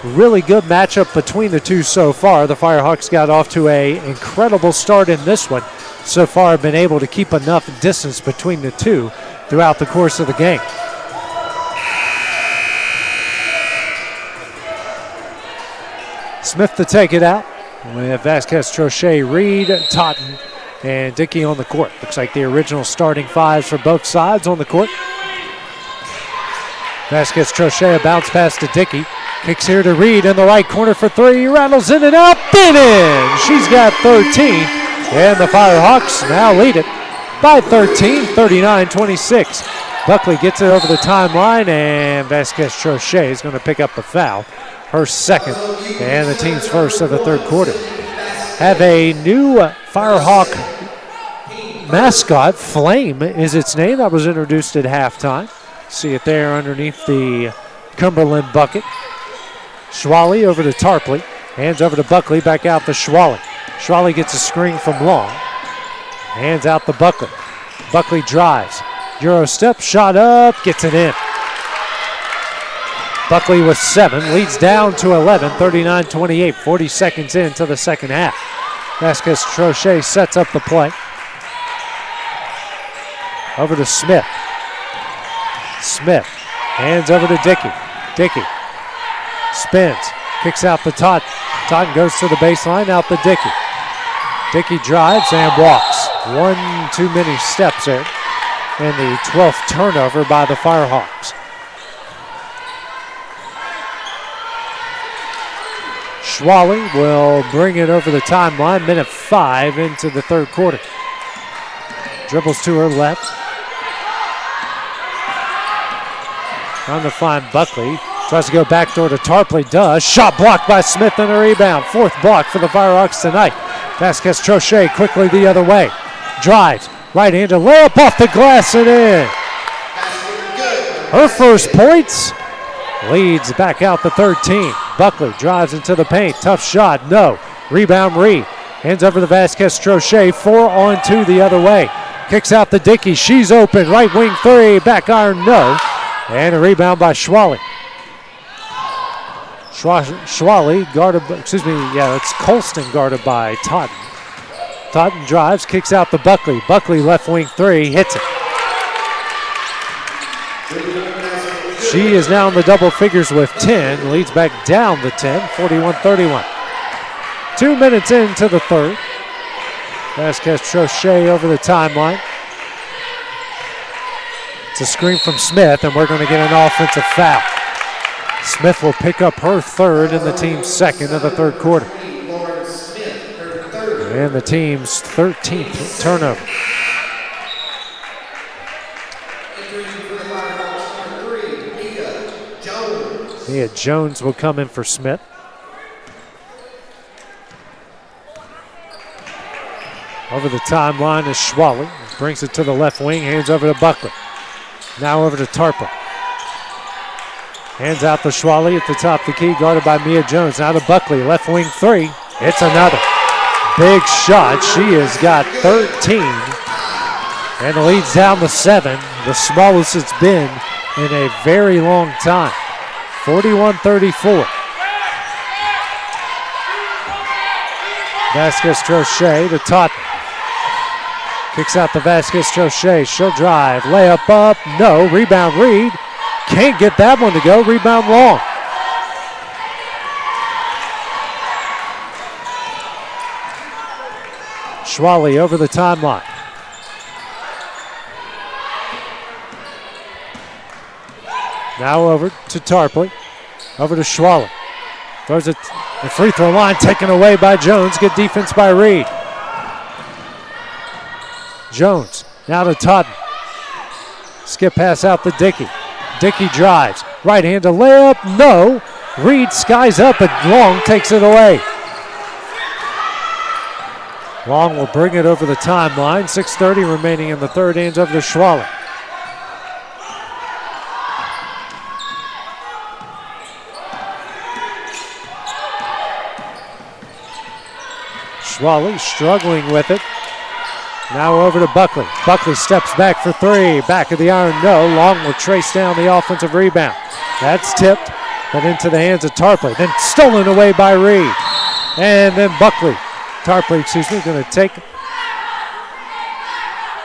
Speaker 20: really good matchup between the two so far. The Firehawks got off to an incredible start in this one. So far, have been able to keep enough distance between the two throughout the course of the game. Smith to take it out with Vasquez, Trochet, Reed, Totten, and Dickey on the court. Looks like the original starting fives for both sides on the court. Vasquez, Trochet, a bounce pass to Dickey. Kicks here to Reed in the right corner for 3. Rattles in and out. Been in. She's got 13. And the Firehawks now lead it by 13, 39-26. Buckley gets it over the timeline, and Vasquez Trochet is going to pick up a foul. Her second, and the team's first of the third quarter. Have a new Firehawk mascot. Flame is its name. That was introduced at halftime. See it there underneath the Cumberland bucket. Schwally over to Tarpley. Hands over to Buckley. Back out to Schwally. Schwally gets a screen from Long. Hands out to Buckley. Buckley drives. Euro step, shot up, gets it in. Buckley with 7, leads down to 11, 39-28, 40 seconds into the second half. Vasquez Trochet sets up the play. Over to Smith. Smith, hands over to Dickey. Dickey spins, kicks out to Totten. Totten goes to the baseline, out to Dickey. Dickey drives and walks. One too many steps there. And the 12th turnover by the Firehawks. Schwally will bring it over the timeline. Minute 5 into the third quarter. Dribbles to her left. Trying to find Buckley. Tries to go backdoor to Tarpley. Does. Shot blocked by Smith and a rebound. 4th block for the Firehawks tonight. Vasquez Trochet quickly the other way. Drives. Right-handed layup off the glass and in. Her first points. Leads back out to 13. Buckley drives into the paint. Tough shot. No. Rebound Reed. Hands over to Vasquez Trochet. 4-on-2 the other way. Kicks out to Dickey. She's open. Right wing 3. Back iron. No. And a rebound by Schwally. Schwally guarded, it's Colston guarded by Totten. Totten drives, kicks out to Buckley. Buckley left wing 3, hits it. She is now in the double figures with 10, leads back down to 10, 41-31. 2 minutes into the third. Vasquez Trochet over the timeline. It's a screen from Smith, and we're going to get an offensive foul. Smith will pick up her third and the team's second of the third quarter. And the team's 13th turnover. Mia Jones will come in for Smith. Over the timeline is Schwally. Brings it to the left wing, hands over to Buckley. Now over to Tarpley. Hands out to Schwally at the top of the key, guarded by Mia Jones. Now to Buckley, left wing 3. It's another. Big shot. She has got 13. And the lead's down to 7. The smallest it's been in a very long time. 41-34. Vasquez Trochet to Totten. Kicks out to Vasquez Trochet. She'll drive. Layup up. No. Rebound Reed. Can't get that one to go. Rebound Long. Schwally over the timeline. Now over to Tarpley. Over to Schwally. Throws it, the free throw line taken away by Jones. Good defense by Reed. Jones now to Totten. Skip pass out to Dickey. Dickey drives. Right hand to layup. No. Reed skies up and Long takes it away. Long will bring it over the timeline. 6:30 remaining in the third. Hands over to Schwally. Schwally struggling with it. Now over to Buckley. Buckley steps back for three. Back of the iron, no. Long will trace down the offensive rebound. That's tipped, but into the hands of Tarpley. Then stolen away by Reed. And then Tarpley, going to take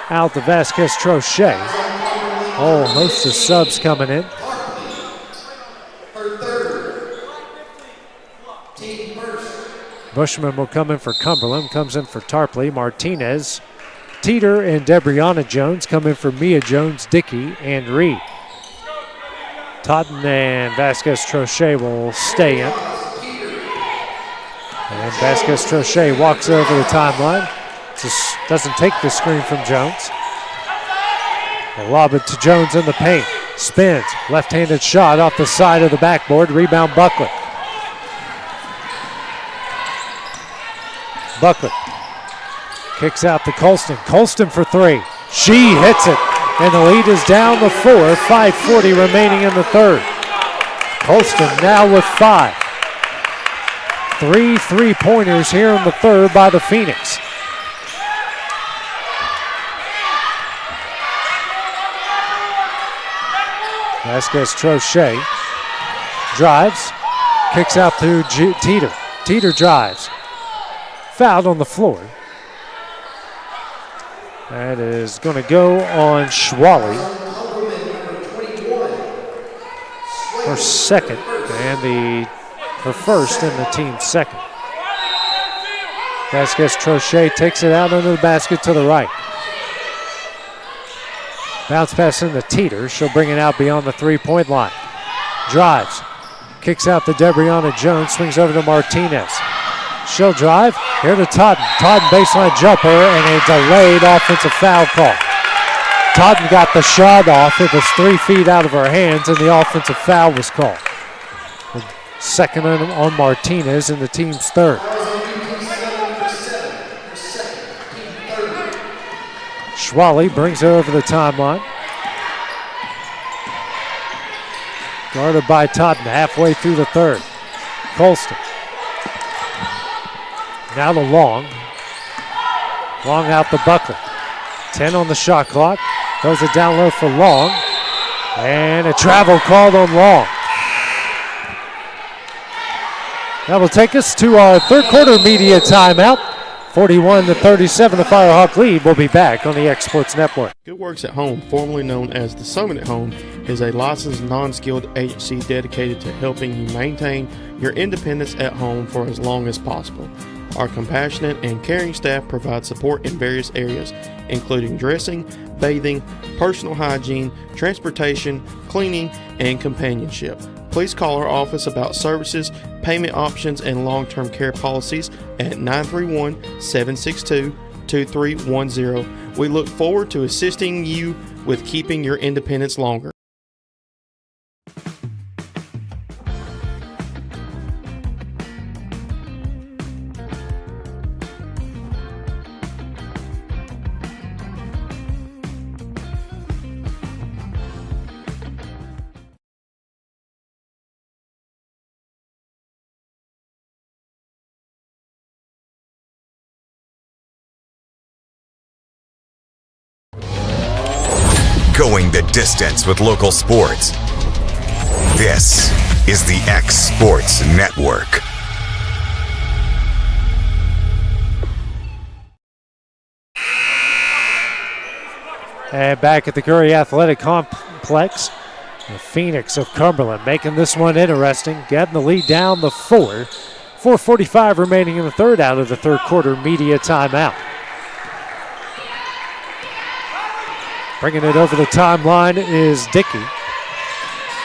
Speaker 20: out the Vasquez Trochet. Oh, host of subs coming in. Bushman will come in for Cumberland, comes in for Tarpley. Martinez, Teeter, and Debrianna Jones come in for Mia Jones, Dickey, and Reed. Totten and Vasquez Trochet will stay in. And Vasquez Trochet walks over the timeline. Just doesn't take the screen from Jones. They lob it to Jones in the paint. Spins, left-handed shot off the side of the backboard. Rebound Buckley. Buckley kicks out to Colston. Colston for three. She hits it, and the lead is down to 4. 5:40 remaining in the third. Colston now with 5. 3 3-pointers here in the third by the Phoenix. Vasquez Trochet drives, kicks out to Teeter. Teeter drives. Fouled on the floor. That is going to go on Schwally. Her second, and her first and the team's second. Vasquez Trochet takes it out under the basket to the right. Bounce pass into Teeter. She'll bring it out beyond the three-point line. Drives. Kicks out to Debrianna Jones. Swings over to Martinez. She'll drive. Here to Totten. Totten baseline jumper and a delayed offensive foul call. Totten got the shot off. It was 3 feet out of her hands and the offensive foul was called. Second on Martinez and the team's third. Schwally brings it over the timeline. Guarded by Totten halfway through the third. Colston. Now to Long. Long out to Buckley. 10 on the shot clock. Throws it down low for Long. And a travel called on Long. That will take us to our third quarter media timeout. 41-37, the Firehawk lead. We'll be back on the X Sports Network.
Speaker 13: Good Works at Home, formerly known as the Summit at Home, is a licensed non-skilled agency dedicated to helping you maintain your independence at home for as long as possible. Our compassionate and caring staff provide support in various areas, including dressing, bathing, personal hygiene, transportation, cleaning, and companionship. Please call our office about services, payment options, and long-term care policies at 931-762-2310. We look forward to assisting you with keeping your independence longer.
Speaker 1: Going the distance with local sports. This is the X Sports Network.
Speaker 20: And back at the Curry Athletic Complex, the Phoenix of Cumberland making this one interesting, getting the lead down to 4. 4:45 remaining in the third out of the third quarter media timeout. Bringing it over the timeline is Dickey.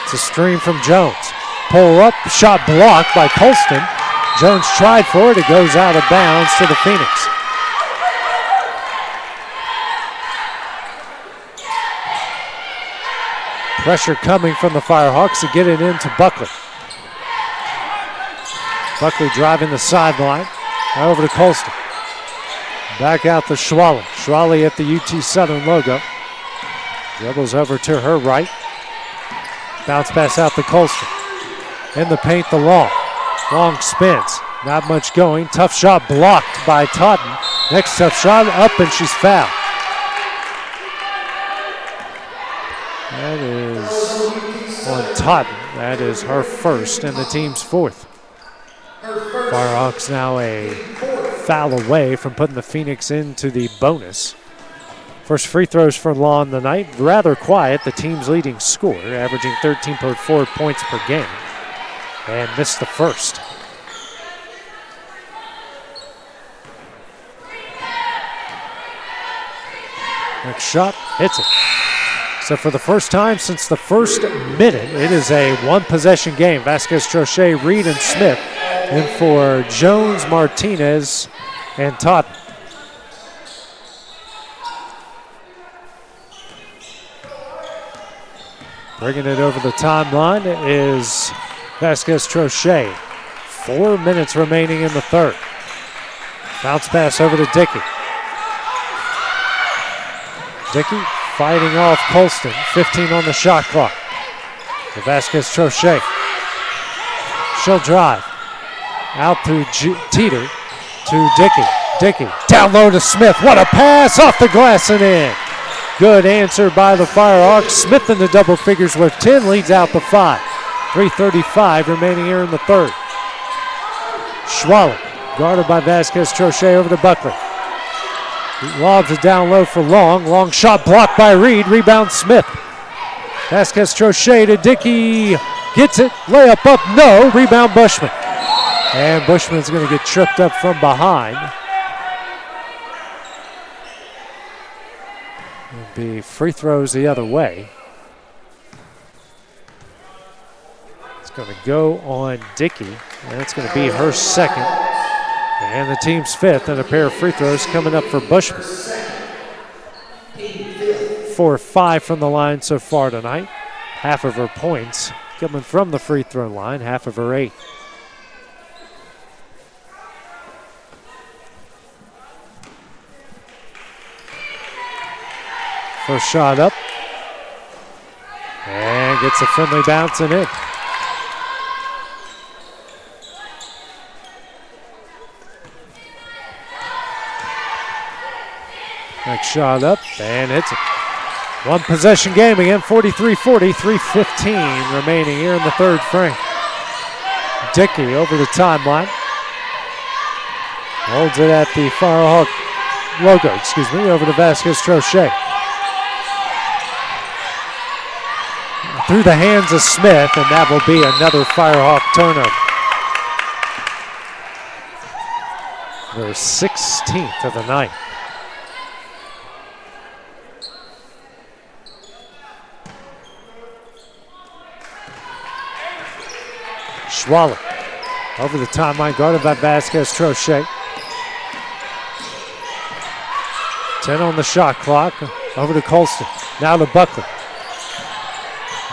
Speaker 20: It's a stream from Jones. Pull up, shot blocked by Colston. Jones tried for it. It goes out of bounds to the Phoenix. Pressure coming from the Firehawks to get it into Buckley. Buckley driving the sideline. Over to Colston. Back out to Schwally. Schwally at the UT Southern logo. Dribbles over to her right. Bounce pass out to Colston. In the paint, the Long. Long spins. Not much going. Tough shot blocked by Totten. Next tough shot up, and she's fouled. That is on Totten. That is her first and the team's fourth. Firehawks now a foul away from putting the Phoenix into the bonus. First free throws for Long tonight. Rather quiet, the team's leading scorer, averaging 13.4 points per game. And missed the first. Next shot, hits it. So for the first time since the first minute, it is a one-possession game. Vasquez, Trochet, Reed, and Smith in for Jones, Martinez, and Totten. Bringing it over the timeline is Vasquez Trochet. 4 minutes remaining in the third. Bounce pass over to Dickey. Dickey fighting off Colston. 15 on the shot clock. To Vasquez Trochet. She'll drive. Out to Teeter. To Dickey. Dickey down low to Smith. What a pass off the glass and in. Good answer by the Firehawks. Smith in the double figures with 10, leads out the 5. 3:35 remaining here in the third. Schwally guarded by Vasquez Trochet over to Buckley. He lobs it down low for Long. Long shot blocked by Reed. Rebound Smith. Vasquez Trochet to Dickey. Gets it. Layup up. No. Rebound Bushman. And Bushman's going to get tripped up from behind. It'll be free throws the other way. It's going to go on Dickey, and it's going to be her second. And the team's fifth, and a pair of free throws coming up for Bushman. 4-5 from the line so far tonight. Half of her points coming from the free throw line, half of her 8. First shot up. And gets a friendly bounce and in. Next shot up and hits it. One possession game again, 43-40, 3:15 remaining here in the third frame. Dickey over the timeline. Holds it at the Firehawk logo, over to Vasquez Trochet. Through the hands of Smith, and that will be another Firehawk turnover. Their 16th of the night. Schwally over the timeline, guarded by Vasquez Trochet. 10 on the shot clock. Over to Colston. Now to Buckley.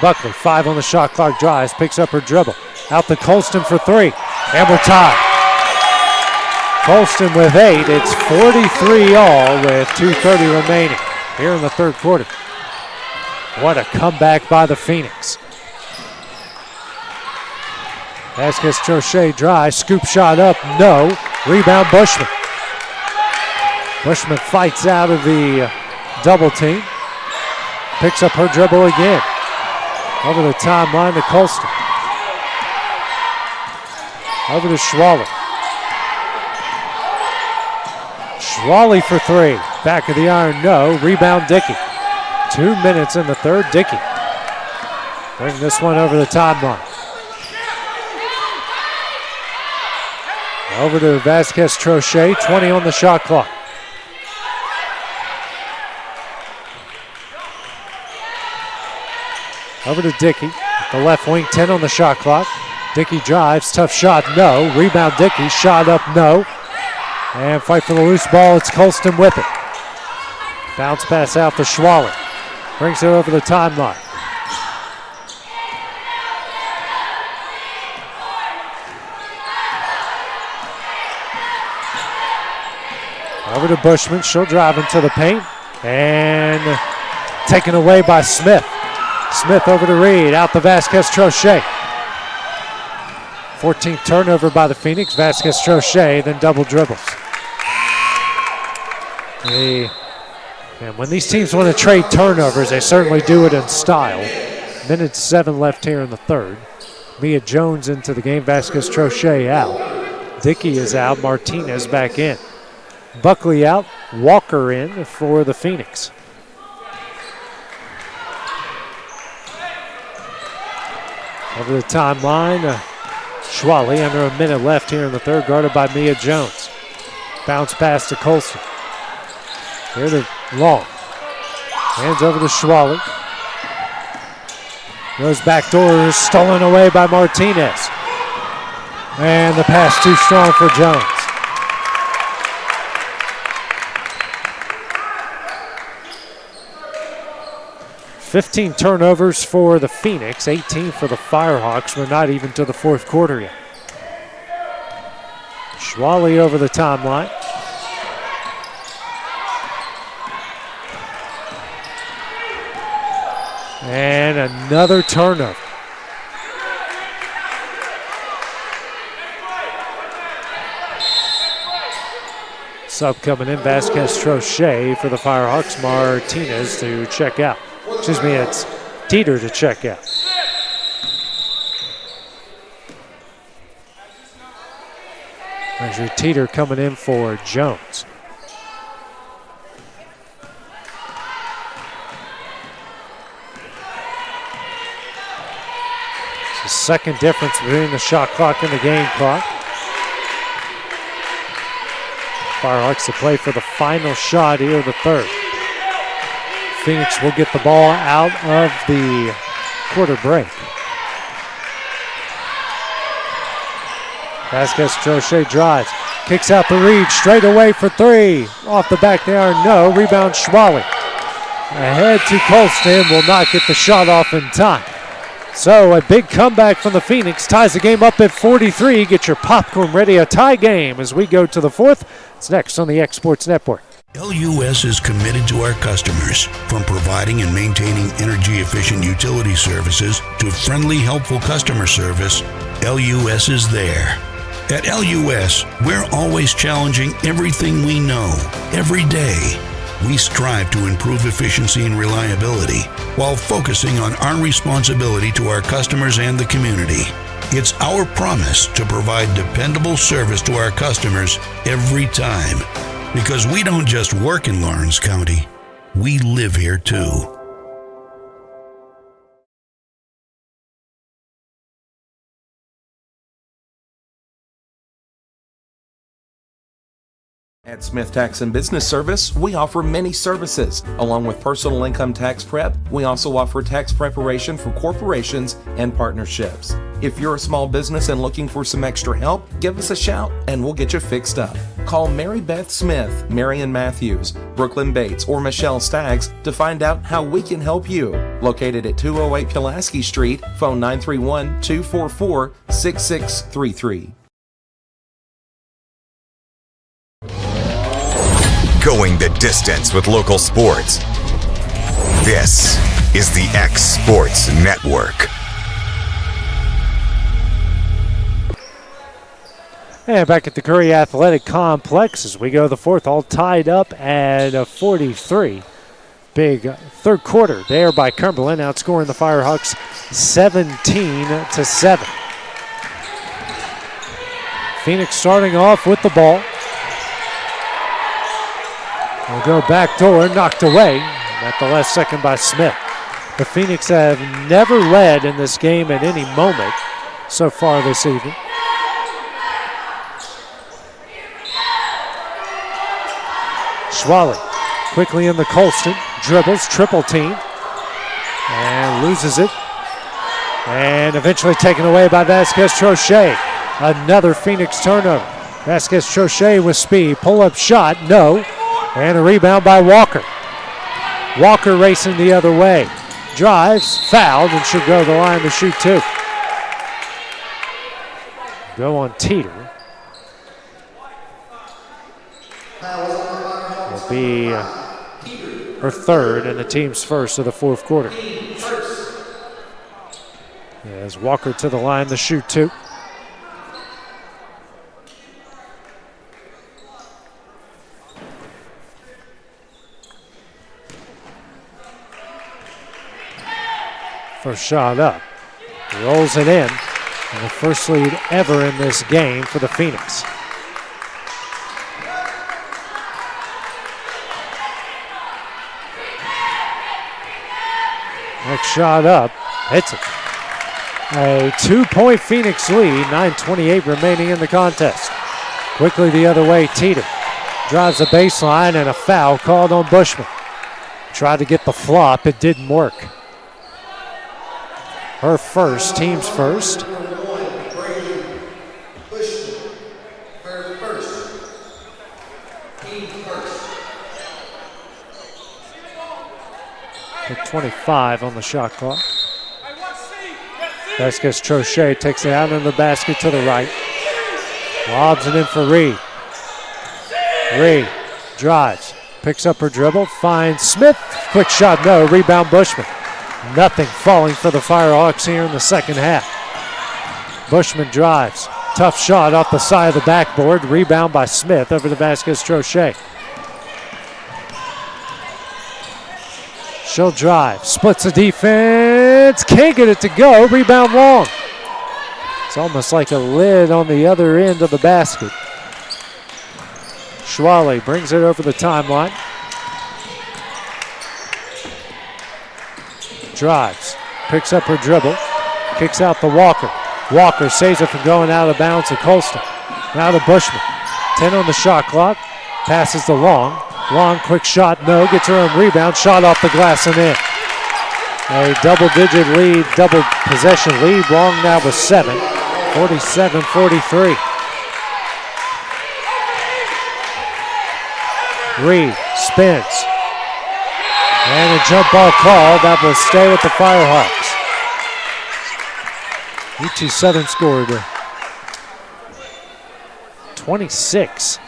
Speaker 20: Buckley, 5 on the shot clock, drives, picks up her dribble. Out to Colston for 3. And we're tied. Colston with 8. It's 43 all with 2:30 remaining here in the third quarter. What a comeback by the Phoenix. Vasquez Trochet drives, scoop shot up, no. Rebound Bushman. Bushman fights out of the double team. Picks up her dribble again. Over the timeline to Colston. Over to Schwally. Schwally for 3. Back of the iron, no. Rebound Dickey. 2 minutes in the third. Dickey. Bring this one over the timeline. Over to Vasquez Trochet, 20 on the shot clock. Over to Dickey. The left wing, 10 on the shot clock. Dickey drives, tough shot, no. Rebound Dickey, shot up, no. And fight for the loose ball, it's Colston with it. Bounce pass out to Schwally. Brings it over the timeline. Over to Bushman, she'll drive into the paint. And taken away by Smith. Smith over to Reed, out to Vasquez-Trochet. 14th turnover by the Phoenix. Vasquez-Trochet then double dribbles. And when these teams want to trade turnovers, they certainly do it in style. Minute 7 left here in the third. Mia Jones into the game. Vasquez-Trochet out. Dickey is out. Martinez back in. Buckley out. Walker in for the Phoenix. Over the timeline, Schwally under a minute left here in the third, guarded by Mia Jones. Bounce pass to Colston. Here to Long. Hands over to Schwally. Goes back door, stolen away by Martinez. And the pass too strong for Jones. 15 turnovers for the Phoenix, 18 for the Firehawks. We're not even to the fourth quarter yet. Schwally over the timeline. And another turnover. Sub coming in, Vasquez-Trochet for the Firehawks. Martinez to check out. Excuse me, it's Teeter to check out. There's your Teeter coming in for Jones. It's the second difference between the shot clock and the game clock. Firehawks to play for the final shot here of the third. Phoenix will get the ball out of the quarter break. Vasquez-Trochet drives, kicks out the Reed, straight away for three. Off the back there, no. Rebound Schwally. Ahead to Colston, will not get the shot off in time. So a big comeback from the Phoenix, ties the game up at 43. Get your popcorn ready, a tie game as we go to the fourth. It's next on the X Sports Network.
Speaker 2: LUS is committed to our customers, from providing and maintaining energy-efficient utility services to friendly, helpful customer service. LUS is there. At LUS, we're always challenging everything we know, every day. We strive to improve efficiency and reliability while focusing on our responsibility to our customers and the community. It's our promise to provide dependable service to our customers every time. Because we don't just work in Lawrence County, we live here too.
Speaker 16: At Smith Tax and Business Service, we offer many services. Along with personal income tax prep, we also offer tax preparation for corporations and partnerships. If you're a small business and looking for some extra help, give us a shout and we'll get you fixed up. Call Mary Beth Smith, Marion Matthews, Brooklyn Bates, or Michelle Staggs to find out how we can help you. Located at 208 Pulaski Street, phone 931-244-6633.
Speaker 1: Going the distance with local sports. This is the X Sports Network.
Speaker 20: And back at the Curry Athletic Complex as we go to the fourth, all tied up at 43. Big third quarter there by Cumberland, outscoring the Firehawks 17-7. Phoenix starting off with the ball. Will go back door, knocked away at the last second by Smith. The Phoenix have never led in this game at any moment so far this evening. Schwally quickly in the Colston, dribbles, triple team, and loses it. And eventually taken away by Vasquez Trochet. Another Phoenix turnover. Vasquez Trochet with speed. Pull-up shot, no. And a rebound by Walker. Walker racing the other way. Drives, fouled, and should go to the line to shoot two. Go on Teeter. Will be her third and the team's first of the fourth quarter. As Walker to the line to shoot two. First shot up. Rolls it in. And the first lead ever in this game for the Phoenix. Next shot up. Hits it. A 2-point Phoenix lead. 9:28 remaining in the contest. Quickly the other way, Teeter. Drives the baseline and a foul called on Bushman. Tried to get the flop. It didn't work. Her first, team's first. At 25 on the shot clock. Vasquez Trochet takes it out in the basket to the right. Lobs it in for Reed. Reed drives, picks up her dribble, finds Smith. Quick shot, no. Rebound Bushman. Nothing falling for the Firehawks here in the second half. Bushman drives. Tough shot off the side of the backboard. Rebound by Smith over to Vasquez Trochet. She'll drive. Splits the defense. Can't get it to go. Rebound long. It's almost like a lid on the other end of the basket. Schwally brings it over the timeline. Drives. Picks up her dribble. Kicks out to Walker. Walker saves it from going out of bounds to Colston. Now to Bushman. 10 on the shot clock. Passes to Long. Long, quick shot, no. Gets her own rebound. Shot off the glass and in. A double-digit lead, double possession lead. Long now with 7. 47-43. Reed spins. And a jump ball call that will stay with the Firehawks. UT Southern scored 26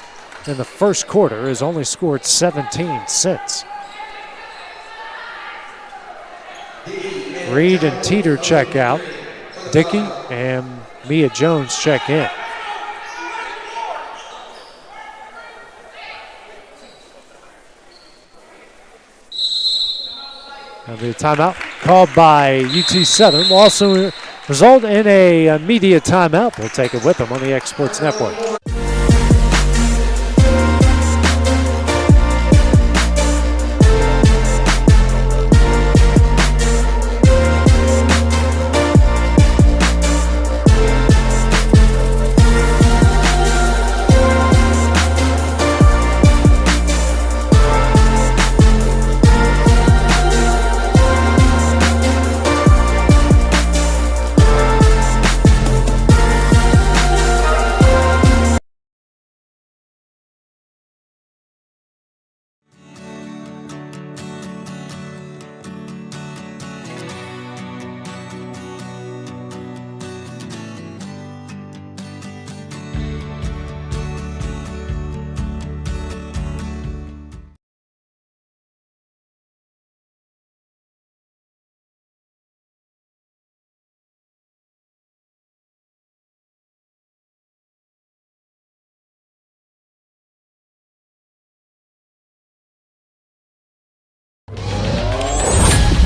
Speaker 20: in the first quarter, has only scored 17 since. Reed and Teeter check out. Dickey and Mia Jones check in. That'll be a timeout called by UT Southern. Will also result in a media timeout. We'll take it with them on the X Sports Network.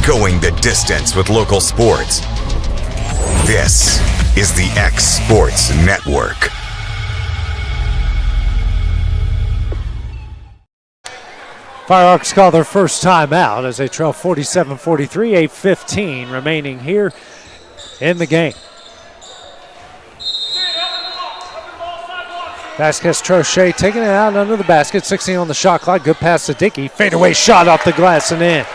Speaker 1: Going the distance with local sports. This is the X Sports Network.
Speaker 20: Firehawks call their first timeout as they trail 47-43, 8:15 remaining here in the game. Vasquez Trochet taking it out under the basket, 16 on the shot clock. Good pass to Dickey. Fadeaway shot off the glass and in.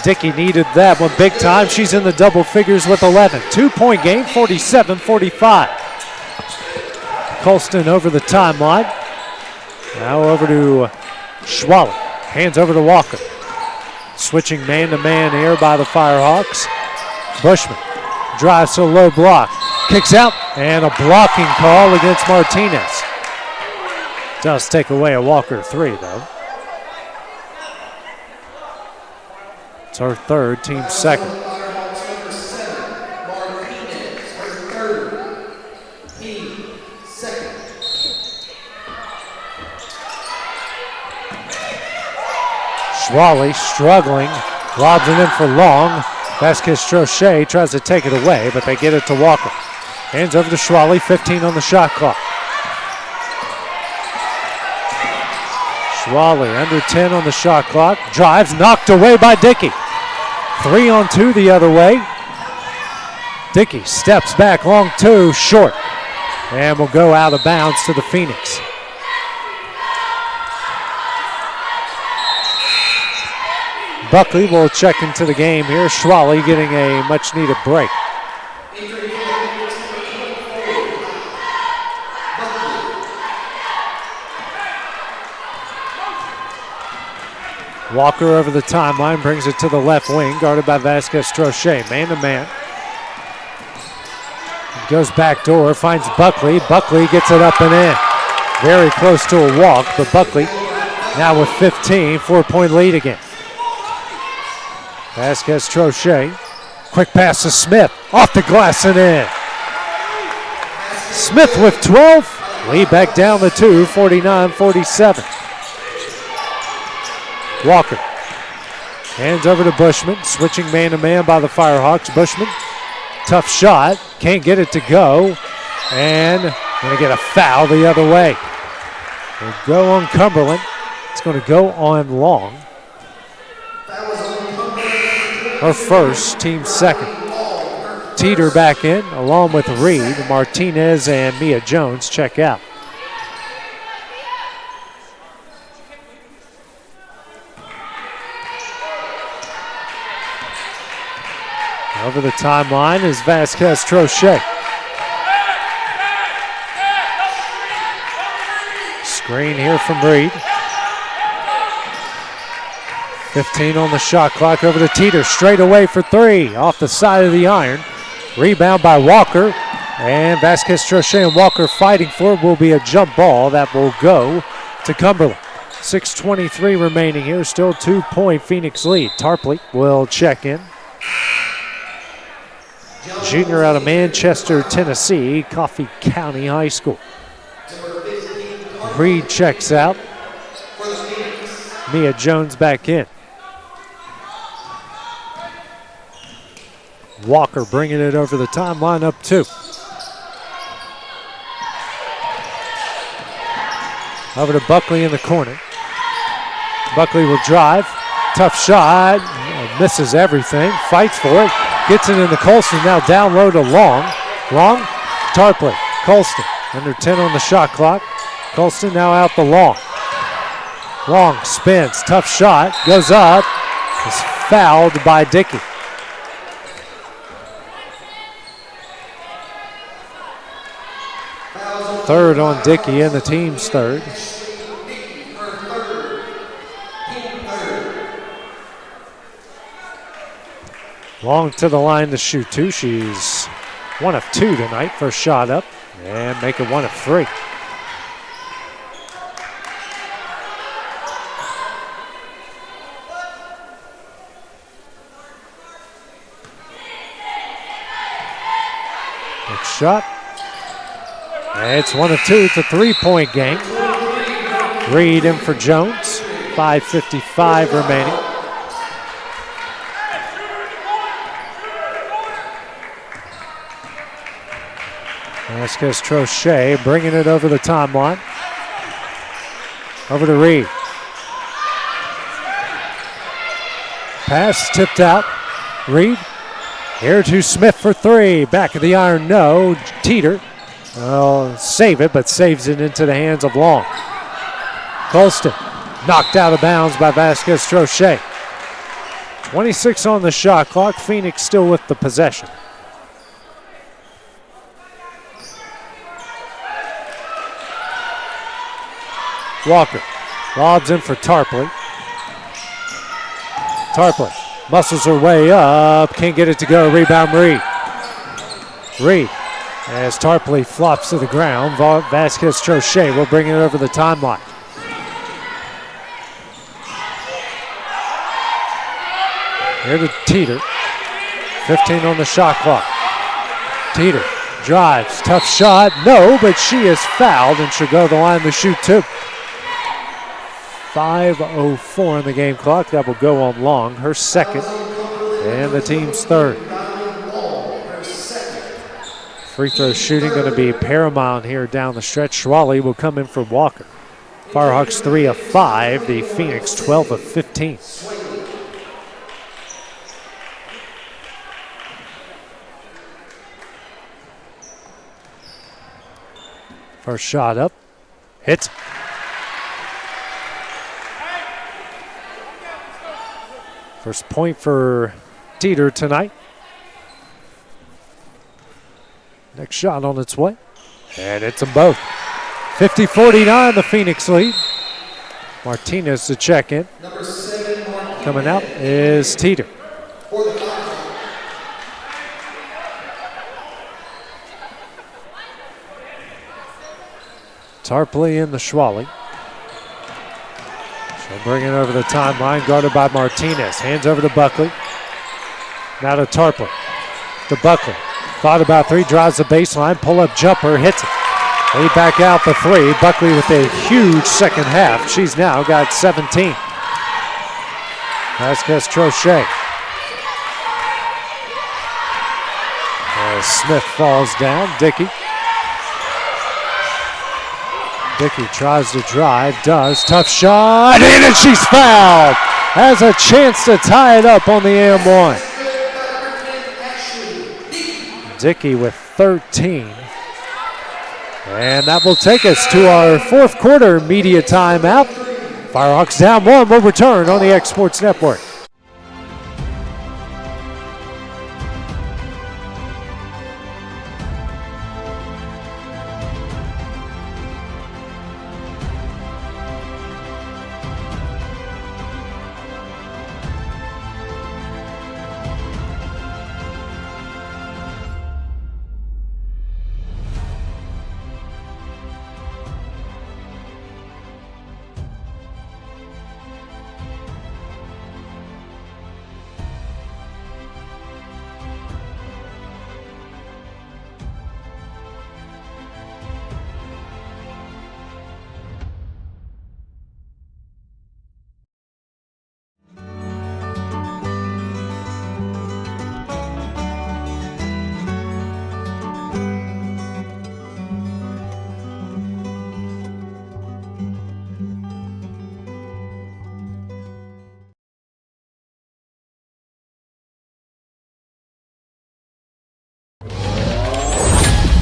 Speaker 20: Dickey needed that one big time. She's in the double figures with 11. 2-point game, 47-45. Colston over the timeline. Now over to Schwally. Hands over to Walker. Switching man-to-man here by the Firehawks. Bushman drives to a low block. Kicks out, and a blocking call against Martinez. Does take away a Walker 3, though. It's her third, team second. Schwally struggling, lobs it in for long. Vasquez-Trochet tries to take it away, but they get it to Walker. Hands over to Schwally, 15 on the shot clock. Schwally under 10 on the shot clock. Drives, knocked away by Dickey. 3 on 2 the other way. Dickey steps back, long 2, short. And will go out of bounds to the Phoenix. Buckley will check into the game here. Schwally getting a much needed break. Walker over the timeline, brings it to the left wing, guarded by Vasquez-Trochet, man-to-man. Goes back door, finds Buckley. Buckley gets it up and in. Very close to a walk, but Buckley now with 15, 4-point lead again. Vasquez-Trochet, quick pass to Smith, off the glass and in. Smith with 12, lead back down the 2, 49-47. Walker, hands over to Bushman, switching man-to-man by the Firehawks. Bushman, tough shot, can't get it to go, and going to get a foul the other way. Will go on Cumberland, it's going to go on Long. Her first, team second. Teeter back in, along with Reed. Martinez and Mia Jones check out. Over the timeline is Vasquez-Trochet. Screen here from Reed. 15 on the shot clock, over to Teeter, straight away for 3, off the side of the iron. Rebound by Walker, and Vasquez-Trochet and Walker fighting for it. Will be a jump ball that will go to Cumberland. 6:23 remaining here, still 2-point Phoenix lead. Tarpley will check in. Junior out of Manchester, Tennessee, Coffee County High School. Reed checks out. Mia Jones back in. Walker bringing it over the timeline, up 2. Over to Buckley in the corner. Buckley will drive. Tough shot. Misses everything. Fights for it. Gets it into Colston. Now down low to Long. Long. Tarpley. Colston. Under 10 on the shot clock. Colston now out the Long. Long spins. Tough shot. Goes up. Is fouled by Dickey. Third on Dickey and the team's third. Long to the line to shoot 2. She's 1 of 2 tonight. First shot up and make it 1 of 3. Next shot. And it's 1 of 2. It's a 3-point game. Reed in for Jones. 5:55 remaining. Vasquez-Trochet bringing it over the timeline. Over to Reed. Pass tipped out. Reed. Here to Smith for 3. Back of the iron, no. Teeter. Oh, save it, but saves it into the hands of Long. Colston knocked out of bounds by Vasquez-Trochet. 26 on the shot clock. Phoenix still with the possession. Walker lobs in for Tarpley. Tarpley muscles her way up. Can't get it to go. Rebound Reed. Reed as Tarpley flops to the ground. Vasquez Trochet will bring it over the timeline. Here to Teeter. 15 on the shot clock. Teeter drives. Tough shot. No, but she is fouled and should go to the line to shoot two. 5:04 on the game clock. That will go on long. Her second and the team's third. Free throw shooting going to be paramount here down the stretch. Schwally will come in for Walker. Firehawks 3 of 5. The Phoenix 12 of 15. First shot up. Hits. First point for Teeter tonight. Next shot on its way. And it's them both. 50-49, the Phoenix lead. Martinez to check in. Coming out is Teeter. Tarpley in the Schwally. She'll bring it over the timeline, guarded by Martinez. Hands over to Buckley. Now to Tarpley. To Buckley. Thought about three, drives the baseline, pull-up jumper, hits it. Lead back out for three. Buckley with a huge second half. She's now got 17. Vasquez Trochet. As Smith falls down, Dickey. Dickey tries to drive, does. Tough shot, and she's fouled. Has a chance to tie it up on the M1. Dickey with 13. And that will take us to our fourth quarter media timeout. Firehawks down one. We'll return on the X Sports Network.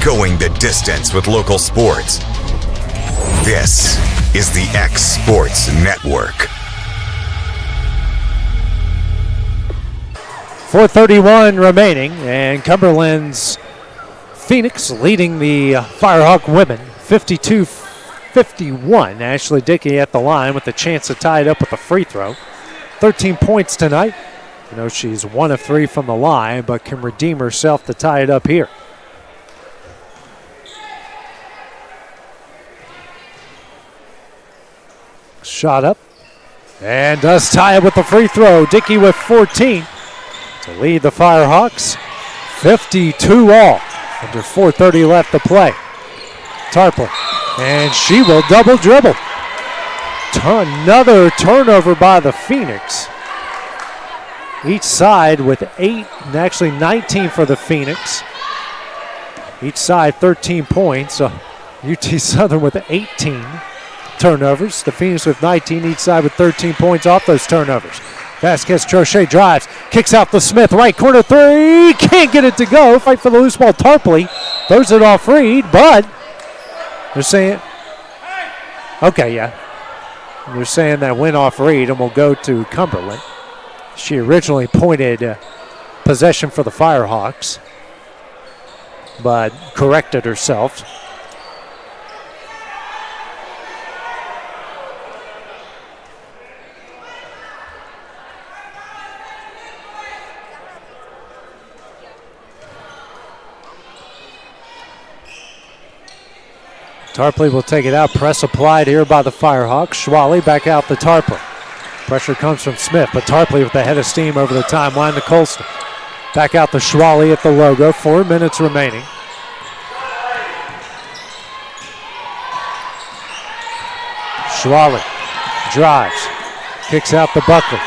Speaker 1: Going the distance with local sports. This is the X Sports Network.
Speaker 20: 4:31 remaining, and Cumberland's Phoenix leading the Firehawk women 52-51. Ashley Dickey at the line with a chance to tie it up with a free throw. 13 points tonight. You know, she's 1 of 3 from the line, but can redeem herself to tie it up here. Shot up and does tie it with the free throw. Dickey with 14 to lead the Firehawks 52 all. Under 4:30 left to play. Tarpley, and she will double dribble. Another turnover by the Phoenix. Each side with 8, and actually 19 for the Phoenix. Each side 13 points. So UT Southern with 18 turnovers. The Phoenix with 19, each side with 13 points off those turnovers. Vasquez Trochet drives, kicks out to Smith, right corner three, can't get it to go. Fight for the loose ball. Tarpley throws it off Reed, but they're saying, okay, yeah. They're saying that went off Reed and will go to Cumberland. She originally pointed possession for the Firehawks, but corrected herself. Tarpley will take it out. Press applied here by the Firehawks. Schwally back out to Tarpley. Pressure comes from Smith, but Tarpley with the head of steam over the timeline to Colston. Back out to Schwally at the logo. 4 minutes remaining. Schwally drives. Kicks out to Buckley.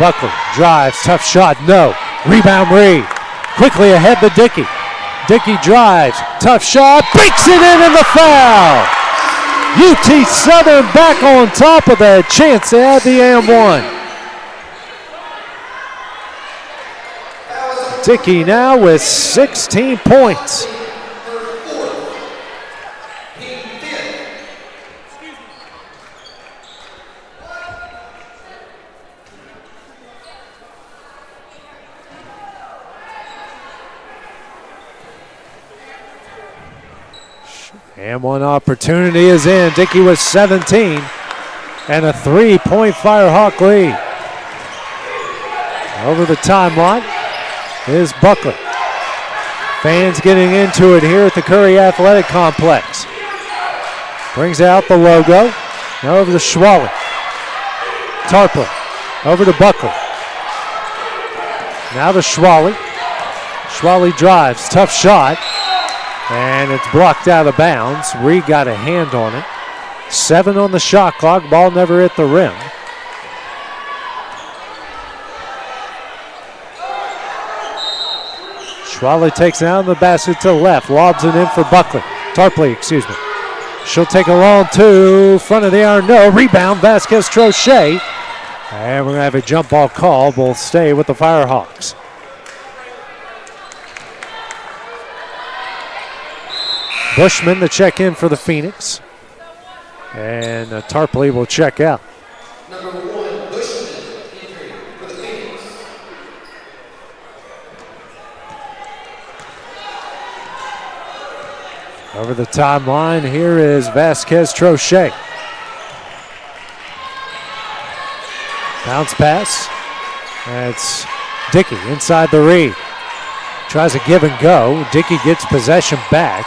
Speaker 20: Buckley drives. Tough shot. No. Rebound Reed. Quickly ahead to Dickey. Dickey drives, tough shot, breaks it in the foul. UT Southern back on top of the chance to add the and one. Dickey now with 16 points. And one opportunity is in. Dickey with 17 and a 3-point Firehawk lead. Over the timeline is Buckley. Fans getting into it here at the Curry Athletic Complex. Brings out the logo. Now over to Schwally. Tarpley over to Buckley. Now to Schwally. Schwally drives, tough shot. And it's blocked out of bounds. Reed got a hand on it. 7 on the shot clock. Ball never hit the rim. Schwally takes it out of the basket to the left. Lobs it in for Buckley. Tarpley, excuse me. She'll take a long two. Front of the iron, no. Rebound, Vasquez Trochet. And we're going to have a jump ball call. We'll stay with the Firehawks. Bushman to check in for the Phoenix. And Tarpley will check out.
Speaker 14: Number 1, Bushman, entry for the Phoenix.
Speaker 20: Over the timeline, here is Vasquez Trochet. Bounce pass. That's Dickey inside the Reed. Tries a give and go. Dickey gets possession back.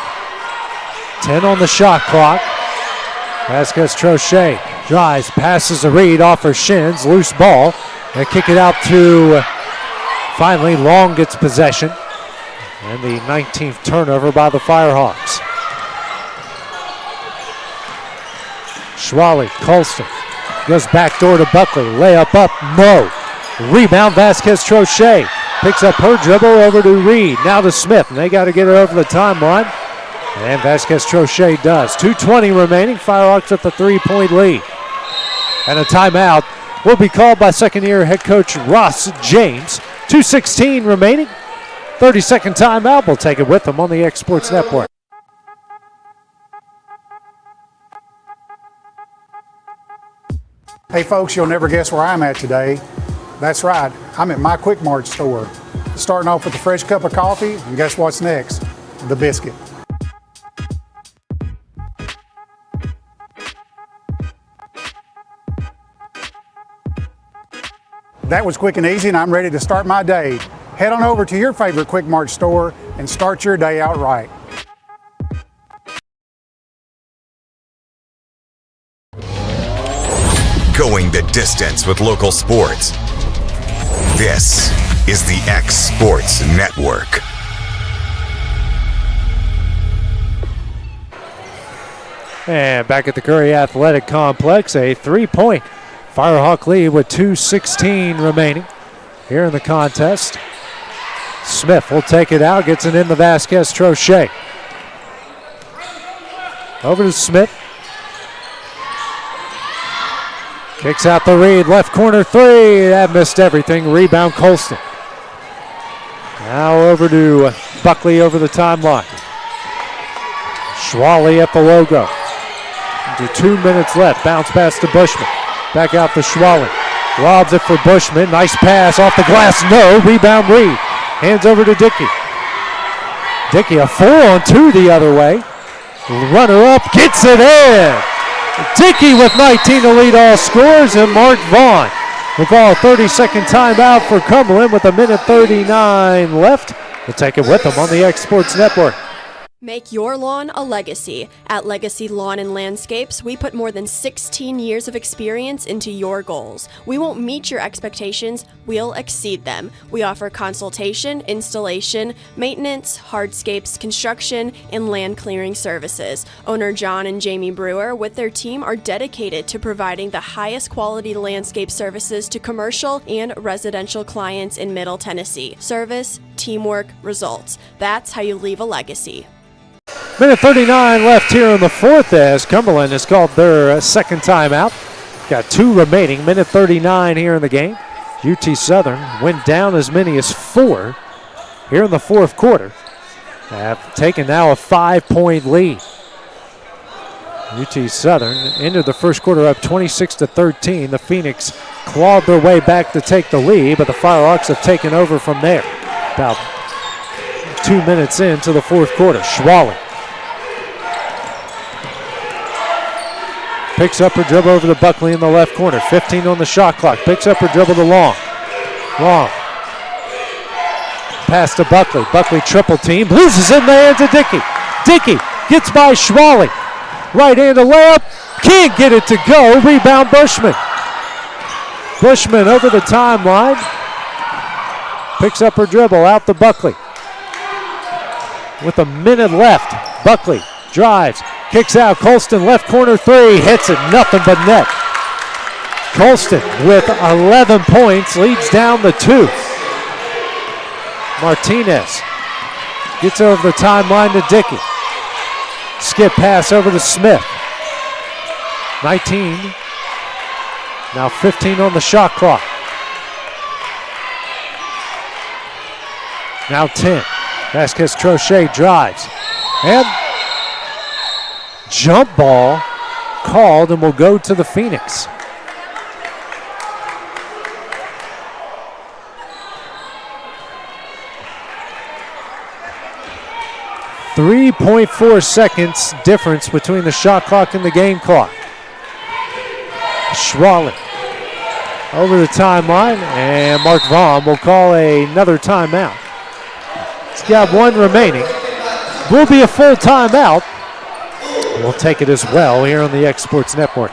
Speaker 20: 10 on the shot clock. Vasquez Trochet drives, passes the Reed off her shins, loose ball. They kick it out to, finally, Long gets possession. And the 19th turnover by the Firehawks. Schwally, Colston goes back door to Buckley. Layup up, no. Rebound, Vasquez Trochet picks up her dribble over to Reed. Now to Smith, and they got to get it over the timeline. And Vasquez Trochet does. 2:20 remaining. Firehawks at the 3-point lead. And a timeout will be called by second-year head coach Ross James. 2:16 remaining. 30-second timeout. We'll take it with them on the X Sports Network.
Speaker 15: Hey folks, you'll never guess where I'm at today. That's right, I'm at my Quick Mart store. Starting off with a fresh cup of coffee, and guess what's next? The biscuit. That was quick and easy, and I'm ready to start my day. Head on over to your favorite Quick Mart store and start your day out right.
Speaker 1: Going the distance with local sports. This is the X Sports Network.
Speaker 20: And back at the Curry Athletic Complex, a 3-point Firehawk lead with 2:16 remaining here in the contest. Smith will take it out, gets it in the Vasquez Trochet. Over to Smith. Kicks out the Reed, left corner three. That missed everything. Rebound Colston. Now over to Buckley over the timeline. Schwally at the logo. 2 minutes left. Bounce pass to Bushman. Back out to Schwally. Lobs it for Bushman. Nice pass off the glass. No. Rebound Reed. Hands over to Dickey. Dickey a 4-on-2 the other way. Runner up. Gets it in. Dickey with 19 to lead all scores, and Mark Vaughn will call a 30-second timeout for Cumberland with 1:39 left. We'll take it with them on the X Sports Network.
Speaker 19: Make your lawn a legacy. At Legacy Lawn and Landscapes, we put more than 16 years of experience into your goals. We won't meet your expectations, we'll exceed them. We offer consultation, installation, maintenance, hardscapes, construction, and land clearing services. Owner John and Jamie Brewer with their team are dedicated to providing the highest quality landscape services to commercial and residential clients in Middle Tennessee. Service, teamwork, results. That's how you leave a legacy.
Speaker 20: 1:39 left here in the fourth as Cumberland has called their second timeout. Got 2 remaining. 1:39 here in the game. UT Southern went down as many as 4 here in the fourth quarter. Have taken now a 5-point lead. UT Southern ended the first quarter up 26-13. The Phoenix clawed their way back to take the lead, but the Firehawks have taken over from there. About 2 minutes into the fourth quarter. Schwally picks up her dribble over to Buckley in the left corner. 15 on the shot clock. Picks up her dribble to Long. Long. Pass to Buckley. Buckley triple team. Loses in the hands of Dickey. Dickey gets by Schwally. Right-handed layup. Can't get it to go. Rebound Bushman. Bushman over the timeline. Picks up her dribble out to Buckley. With a minute left, Buckley drives, kicks out. Colston left corner 3, hits it, nothing but net. Colston with 11 points, leads down the 2. Martinez gets over the timeline to Dickey. Skip pass over to Smith. 19, now 15 on the shot clock. Now 10. Vasquez Trochet drives. And jump ball called and will go to the Phoenix. .4 seconds difference between the shot clock and the game clock. Schwally over the timeline, and Mark Vaughn will call another timeout. He's got 1 remaining. Will be a full timeout. We'll take it as well here on the X Sports Network.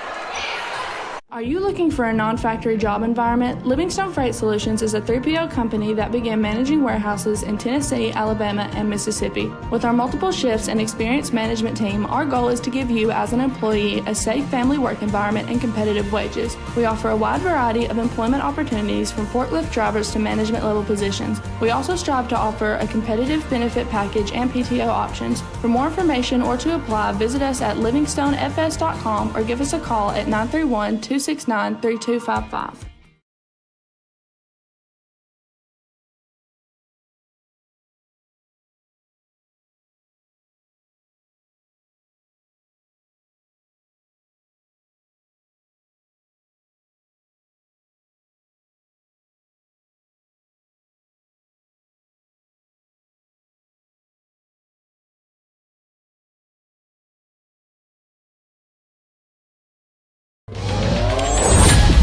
Speaker 5: Are you looking for a non-factory job environment? Livingstone Freight Solutions is a 3PL company that began managing warehouses in Tennessee, Alabama, and Mississippi. With our multiple shifts and experienced management team, our goal is to give you as an employee a safe family work environment and competitive wages. We offer a wide variety of employment opportunities from forklift drivers to management level positions. We also strive to offer a competitive benefit package and PTO options. For more information or to apply, visit us at livingstonefs.com or give us a call at 931-269-3255.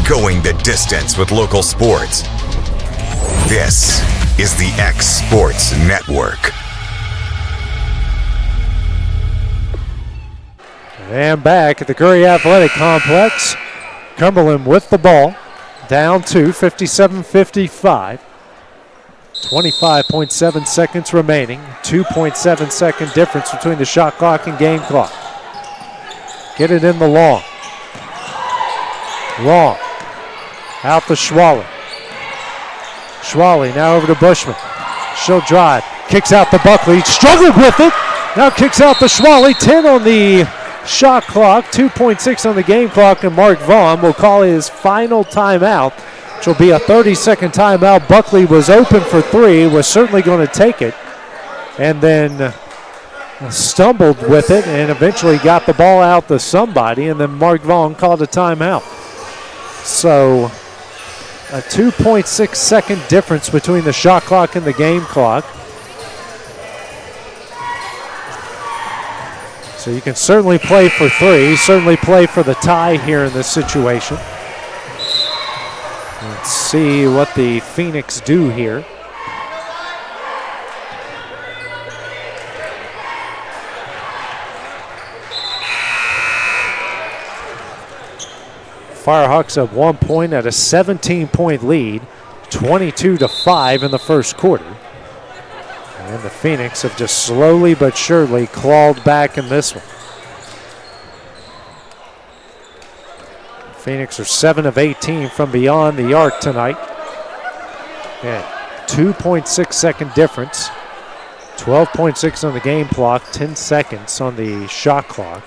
Speaker 1: Going the distance with local sports. This is the X Sports Network.
Speaker 20: And back at the Curry Athletic Complex, Cumberland with the ball, down to 57-55. 25.7 seconds remaining, 2.7 second difference between the shot clock and game clock. Get it in the Long. Long. Out to Schwally. Schwally now over to Bushman. She'll drive. Kicks out to Buckley. Struggled with it. Now kicks out to Schwally. 10 on the shot clock. 2.6 on the game clock. And Mark Vaughn will call his final timeout, which will be a 30-second timeout. Buckley was open for 3. Was certainly going to take it. And then stumbled with it and eventually got the ball out to somebody. And then Mark Vaughn called a timeout. So a 2.6 second difference between the shot clock and the game clock. So you can certainly play for 3, certainly play for the tie here in this situation. Let's see what the Phoenix do here. Firehawks have 1 point at a 17-point lead, 22-5 in the first quarter. And the Phoenix have just slowly but surely clawed back in this one. Phoenix are 7 of 18 from beyond the arc tonight. And 2.6 second difference, 12.6 on the game clock, 10 seconds on the shot clock.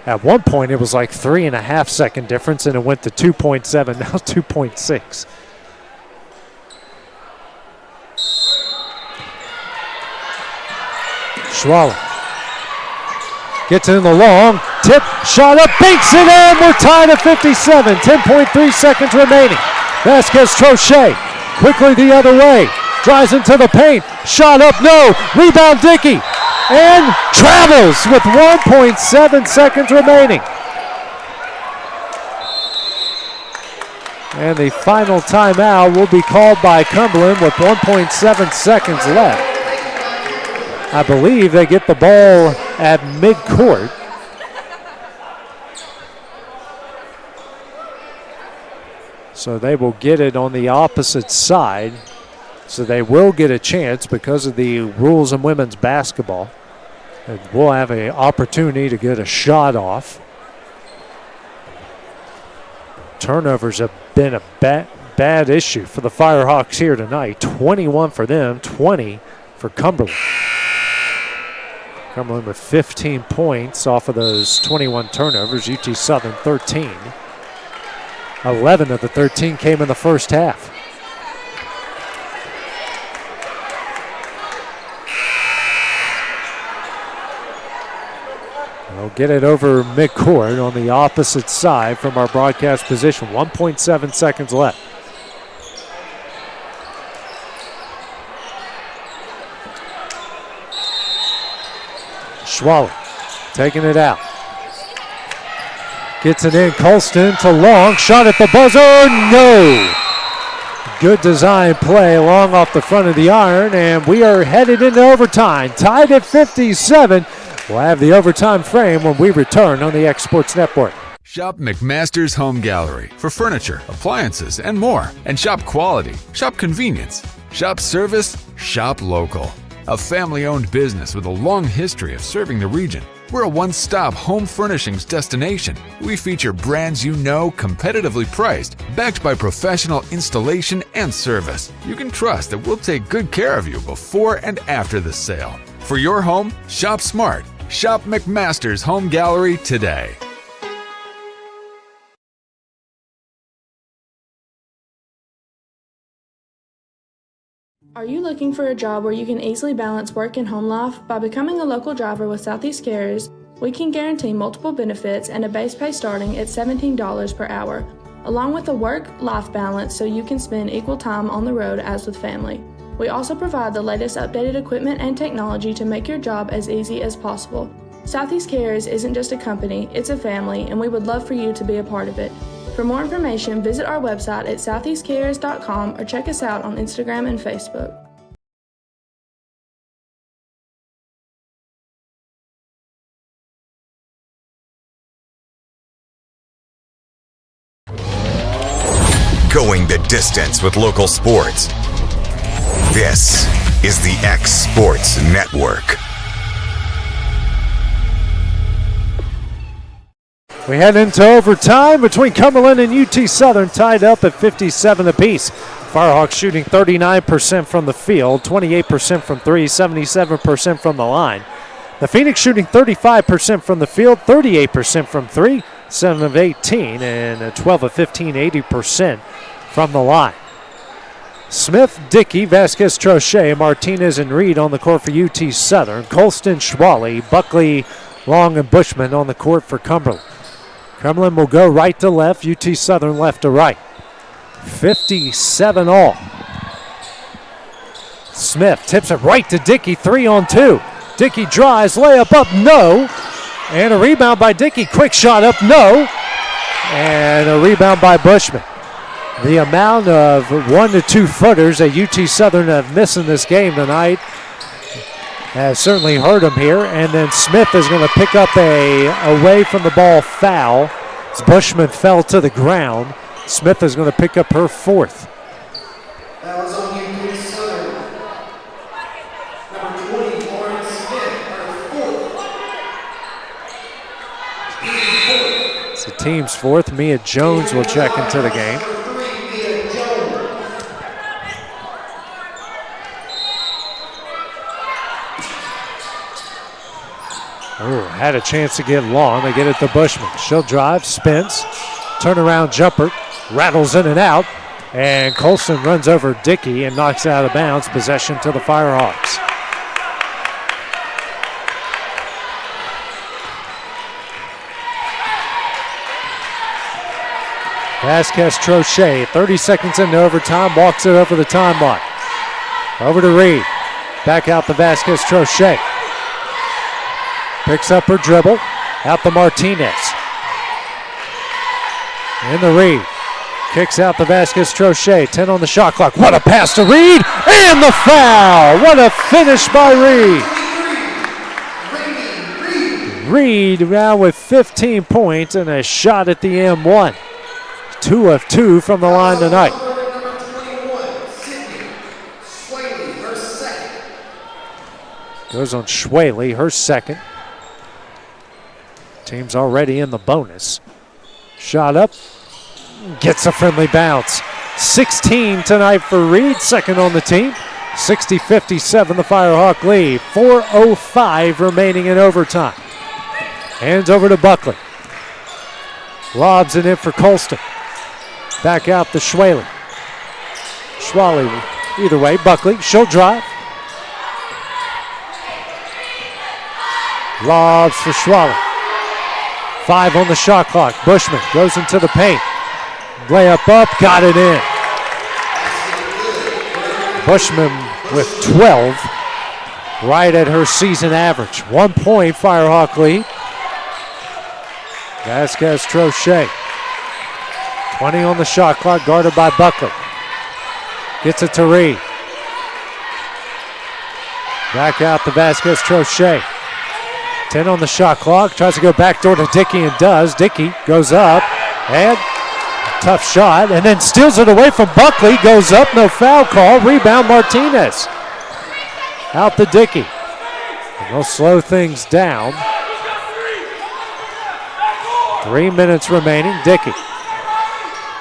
Speaker 20: At one point, it was like 3.5 second difference, and it went to 2.7, now 2.6. Schwaller gets in the long, tip, shot up, banks it in, we're tied at 57, 10.3 seconds remaining. Vasquez Trochet quickly the other way, drives into the paint, shot up, no, rebound Dickey, and travels with 1.7 seconds remaining. And the final timeout will be called by Cumberland with 1.7 seconds left. I believe they get the ball at midcourt. So they will get it on the opposite side. So they will get a chance because of the rules in women's basketball. And we'll have an opportunity to get a shot off. Turnovers have been a bad issue for the Firehawks here tonight. 21 for them, 20 for Cumberland. Cumberland with 15 points off of those 21 turnovers. UT Southern 13. 11 of the 13 came in the first half. We'll get it over midcourt on the opposite side from our broadcast position. 1.7 seconds left. Schwaller taking it out. Gets it in, Colston to Long, shot at the buzzer, no! Good design play along off the front of the iron, and we are headed into overtime. Tied at 57. We'll have the overtime frame when we return on the X Sports Network.
Speaker 6: Shop McMaster's Home Gallery for furniture, appliances, and more. And shop quality, shop convenience, shop service, shop local. A family-owned business with a long history of serving the region. We're a one-stop home furnishings destination. We feature brands you know, competitively priced, backed by professional installation and service. You can trust that we'll take good care of you before and after the sale. For your home, shop smart. Shop McMaster's Home Gallery today.
Speaker 5: Are you looking for a job where you can easily balance work and home life? By becoming a local driver with Southeast Carriers, we can guarantee multiple benefits and a base pay starting at $17 per hour, along with a work-life balance so you can spend equal time on the road as with family. We also provide the latest updated equipment and technology to make your job as easy as possible. Southeast Carriers isn't just a company, it's a family, and we would love for you to be a part of it. For more information, visit our website at southeastcarriers.com or check us out on Instagram and Facebook.
Speaker 1: Going the distance with local sports. This is the X Sports Network.
Speaker 20: We head into overtime between Cumberland and UT Southern, tied up at 57 apiece. Firehawks shooting 39% from the field, 28% from three, 77% from the line. The Phoenix shooting 35% from the field, 38% from three, 7 of 18, and 12 of 15, 80% from the line. Smith, Dickey, Vasquez, Trochet, Martinez, and Reed on the court for UT Southern. Colston, Schwally, Buckley, Long, and Bushman on the court for Cumberland. Cumberland will go right to left, UT Southern left to right. 57 all. Smith tips it right to Dickey, 3-on-2. Dickey drives, layup up, no. And a rebound by Dickey, quick shot up, no. And a rebound by Bushman. The amount of 1 to 2 footers that UT Southern have missed in this game tonight has certainly hurt him here. And then Smith is going to pick up a away from the ball foul. As Bushman fell to the ground. Smith is going to pick up her 4th.
Speaker 14: That was on UT Southern. Number 20, Lauren Smith, her 4th.
Speaker 20: It's the team's 4th. Mia Jones will check into the game. Oh, had a chance to get long. They get it to Bushman. She'll drive, spins, turnaround jumper, rattles in and out, and Colston runs over Dickey and knocks it out of bounds. Possession to the Firehawks. Vasquez Trochet, 30 seconds into overtime, walks it over the timeline. Over to Reed. Back out to Vasquez Trochet. Picks up her dribble. Out to Martinez. In the Reed. Kicks out to Vasquez Trochet. 10 on the shot clock. What a pass to Reed. And the foul. What a finish by Reed. Reed now with 15 points and a shot at the M1. 2 of 2 from the line tonight. Goes on Schwaley, her 2nd. Team's already in the bonus. Shot up, gets a friendly bounce. 16 tonight for Reed, 2nd on the team. 60-57 the Firehawk lead. 4:05 remaining in overtime. Hands over to Buckley. Lobs it in for Colston. Back out to Schwaley. Schwaley, either way, Buckley, she'll drive. Lobs for Schwaley. 5 on the shot clock. Bushman goes into the paint. Layup up, got it in. Bushman with 12, right at her season average. 1 point Firehawk lead. Vasquez Trochet. 20 on the shot clock, guarded by Buckley. Gets it to Reed. Back out to Vasquez Trochet. 10 on the shot clock, tries to go backdoor to Dickey and does. Dickey goes up and tough shot and then steals it away from Buckley. Goes up, no foul call. Rebound Martinez. Out to Dickey. And they'll slow things down. 3 minutes remaining. Dickey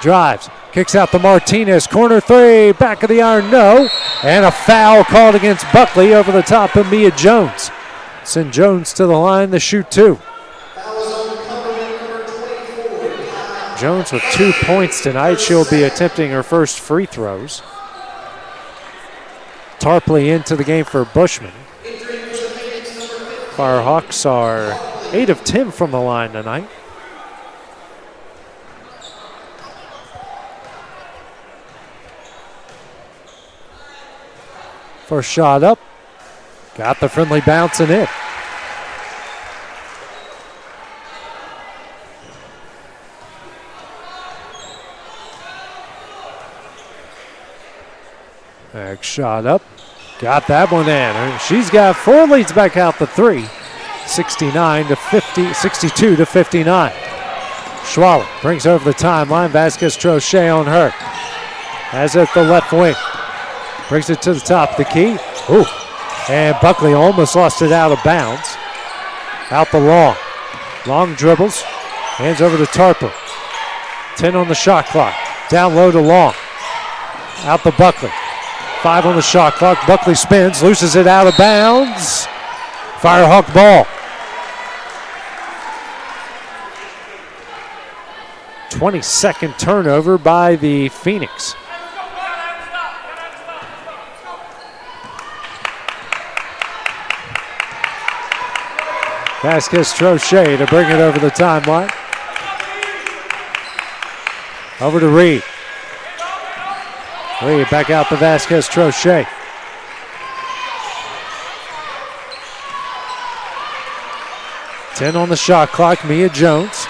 Speaker 20: drives, kicks out to Martinez. Corner 3, back of the iron, no. And a foul called against Buckley over the top of Mia Jones. Send Jones to the line to shoot 2. Jones with 2 points tonight. She'll be attempting her first free throws. Tarpley into the game for Bushman. Firehawks are 8 of 10 from the line tonight. First shot up. Got the friendly bounce and in. Next shot up. Got that one in. She's got 4, leads back out to 3. 62 to 59. Schwaley brings over the timeline. Vasquez Trochet on her. Has it at the left wing. Brings it to the top of the key. Ooh. And Buckley almost lost it out of bounds. Out the long. Long dribbles. Hands over to Tarper. 10 on the shot clock. Down low to Long. Out to Buckley. 5 on the shot clock. Buckley spins. Loses it out of bounds. Firehawk ball. 22nd turnover by the Phoenix. Vasquez Trochet to bring it over the timeline. Over to Reed. Lee back out to Vasquez Trochet. Ten on the shot clock, Mia Jones.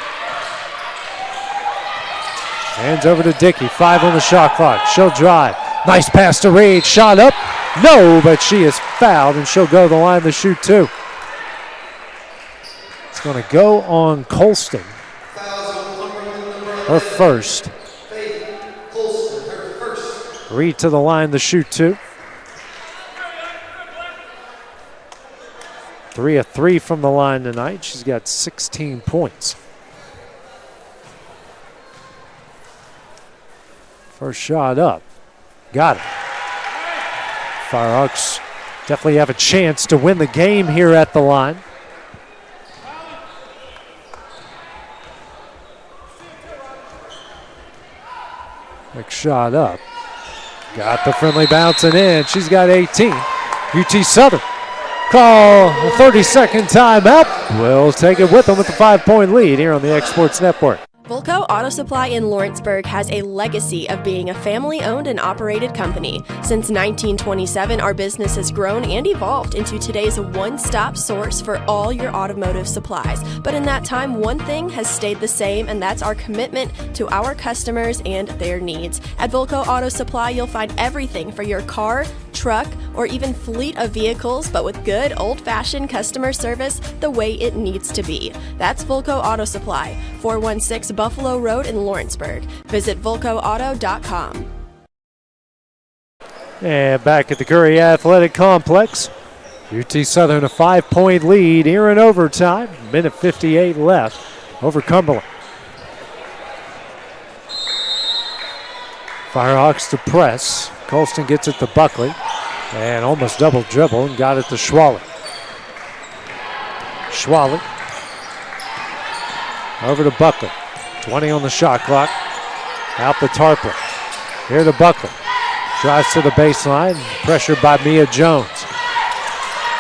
Speaker 20: Hands over to Dickey, 5 on the shot clock. She'll drive. Nice pass to Reed, shot up. No, but she is fouled and she'll go to the line to shoot 2. It's going to go on Colston. Her first. Reed to the line to shoot 2. 3 of 3 from the line tonight. She's got 16 points. First shot up. Got it. Firehawks definitely have a chance to win the game here at the line. Next shot up. Got the friendly bouncing in. She's got 18. UT Southern call a 30-second timeout. We'll take it with them with the 5-point lead here on the X Sports Network.
Speaker 19: Volco Auto Supply in Lawrenceburg has a legacy of being a family-owned and operated company. Since 1927, our business has grown and evolved into today's one-stop source for all your automotive supplies. But in that time, one thing has stayed the same, and that's our commitment to our customers and their needs. At Volco Auto Supply, you'll find everything for your car, truck, or even fleet of vehicles, but with good old-fashioned customer service the way it needs to be. That's Volco Auto Supply, 416 Buffalo Road in Lawrenceburg. Visit VolcoAuto.com.
Speaker 20: And back at the Curry Athletic Complex, UT Southern a 5-point lead here in overtime. Minute 58 left over Cumberland. Firehawks to press. Colston gets it to Buckley and almost double dribble and got it to Schwally. Schwally over to Buckley. 20 on the shot clock. Out to Tarplin. Here to Buckley. Drives to the baseline. Pressured by Mia Jones.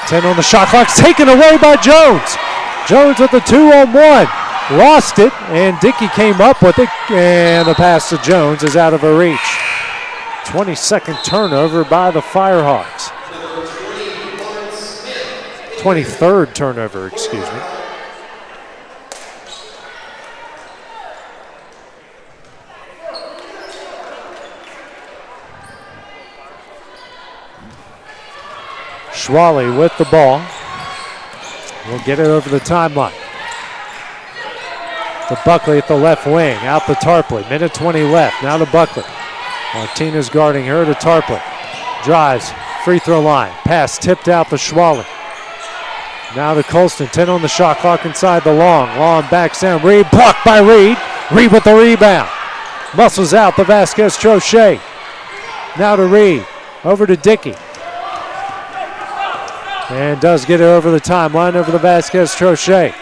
Speaker 20: 10 on the shot clock. Taken away by Jones. Jones with the 2-on-1. Lost it, and Dickey came up with it, and the pass to Jones is out of her reach. 22nd turnover by the Firehawks. 23rd turnover, excuse me. Schwally with the ball. We'll get it over the timeline. To Buckley at the left wing. Out to Tarpley. Minute 20 left. Now to Buckley. Martinez guarding her to Tarpley. Drives. Free throw line. Pass tipped out to Schwally. Now to Colston. 10 on the shot clock inside the long. Long backs down. Reed blocked by Reed. Reed with the rebound. Muscles out to Vasquez Trochet. Now to Reed. Over to Dickey. And does get it over the timeline, over the Vasquez Trochet.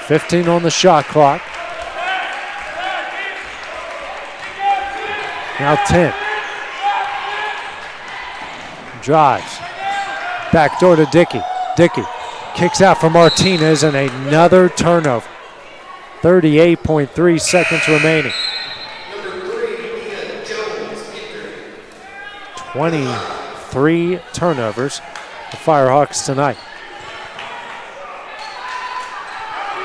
Speaker 20: 15 on the shot clock. Now 10. Drives. Backdoor to Dickey. Dickey kicks out for Martinez and another turnover. 38.3 seconds remaining. 23 turnovers for Firehawks tonight.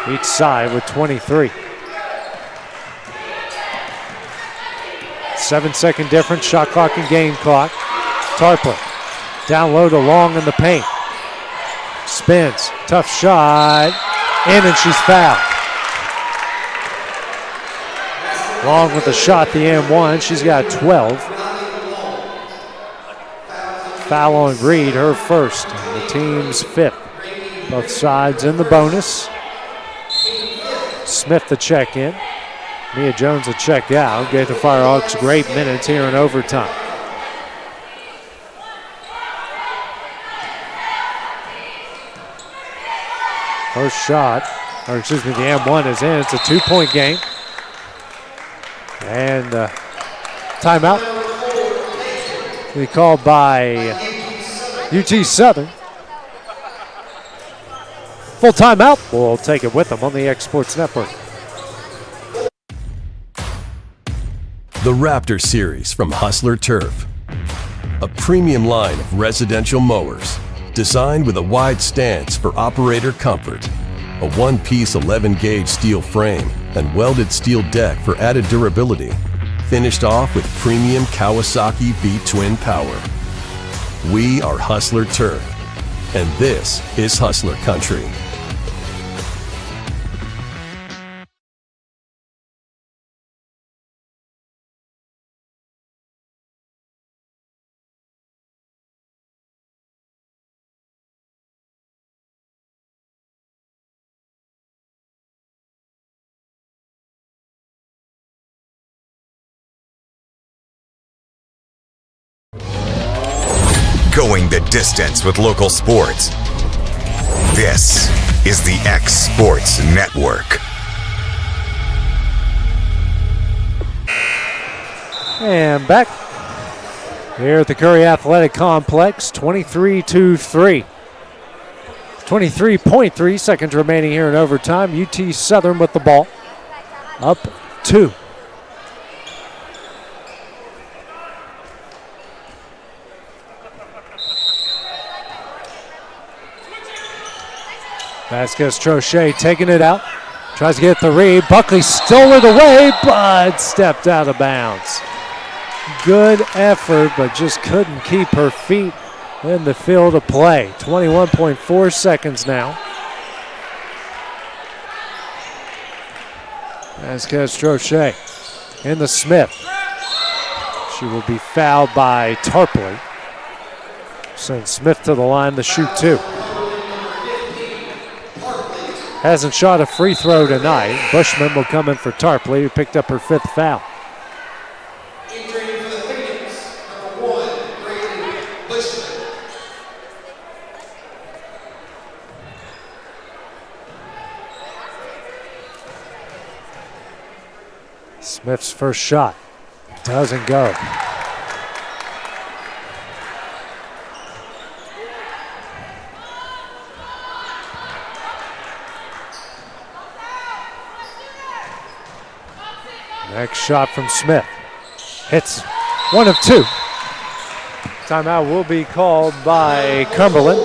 Speaker 20: Each side with 23. 7-second difference, shot clock and game clock. Tarplin down low to Long in the paint. Spins, tough shot, in and she's fouled. Long with the shot, the M1, she's got 12. Foul on Reed, her first, and the team's fifth. Both sides in the bonus. Smith to check in. Mia Jones to check out. Gave the Firehawks great minutes here in overtime. First shot, or excuse me, the M1 is in. It's a 2-point game. And timeout. Be called by UT Southern. Full timeout. We'll take it with them on the X Sports Network.
Speaker 3: The Raptor Series from Hustler Turf. A premium line of residential mowers designed with a wide stance for operator comfort. A one-piece 11-gauge steel frame and welded steel deck for added durability. Finished off with premium Kawasaki V-twin power. We are Hustler Turf, and this is Hustler Country.
Speaker 1: Going the distance with local sports. This is the X Sports Network.
Speaker 20: And back here at the Curry Athletic Complex, 23-3. 23.3 seconds remaining here in overtime. UT Southern with the ball. Up 2. Vasquez Trochet taking it out. Tries to get the read. Buckley stole it away, but stepped out of bounds. Good effort, but just couldn't keep her feet in the field of play. 21.4 seconds now. Vasquez Trochet in the Smith. She will be fouled by Tarpley. Sends Smith to the line to shoot 2. Hasn't shot a free throw tonight. Bushman will come in for Tarpley, who picked up her 5th foul.
Speaker 14: Entering for the Phoenix, number 1, Brayden Bushman.
Speaker 20: Smith's first shot doesn't go. Next shot from Smith. Hits 1 of 2. Timeout will be called by Cumberland.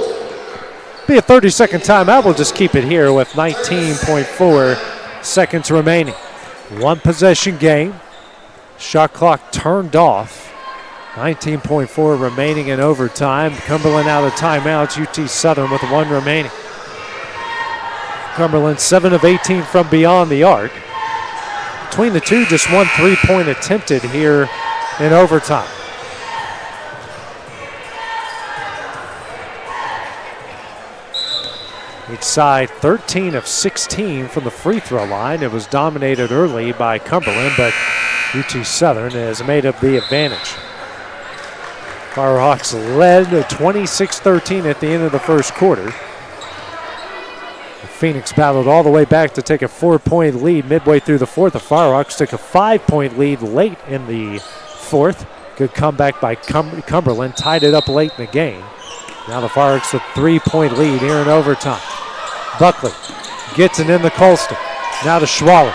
Speaker 20: Be a 30-second timeout. We'll just keep it here with 19.4 seconds remaining. 1 possession game. Shot clock turned off. 19.4 remaining in overtime. Cumberland out of timeouts. UT Southern with 1 remaining. Cumberland 7 of 18 from beyond the arc. Between the two, just 1 3-point attempted here in overtime. Each side 13 of 16 from the free throw line. It was dominated early by Cumberland, but UT Southern has made up the advantage. Firehawks led 26-13 at the end of the first quarter. Phoenix battled all the way back to take a 4-point lead midway through the 4th. The Firehawks took a 5-point lead late in the 4th. Good comeback by Cumberland, tied it up late in the game. Now the Firehawks with 3-point lead here in overtime. Buckley gets it in the Colston. Now to Schwaller.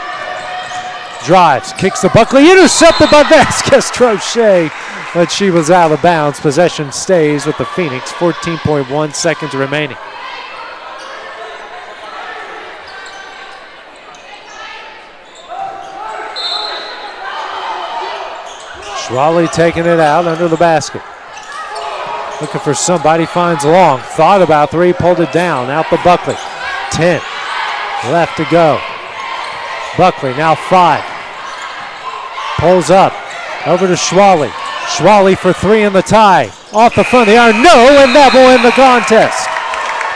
Speaker 20: Drives, kicks to Buckley, intercepted by Vasquez Trochet, but she was out of bounds. Possession stays with the Phoenix, 14.1 seconds remaining. Schwally taking it out under the basket. Looking for somebody, finds Long. Thought about 3, pulled it down. Out to Buckley. 10 left to go. Buckley now 5. Pulls up. Over to Schwally. Schwally for 3 in the tie. Off the front of the iron. No, and that will end the contest.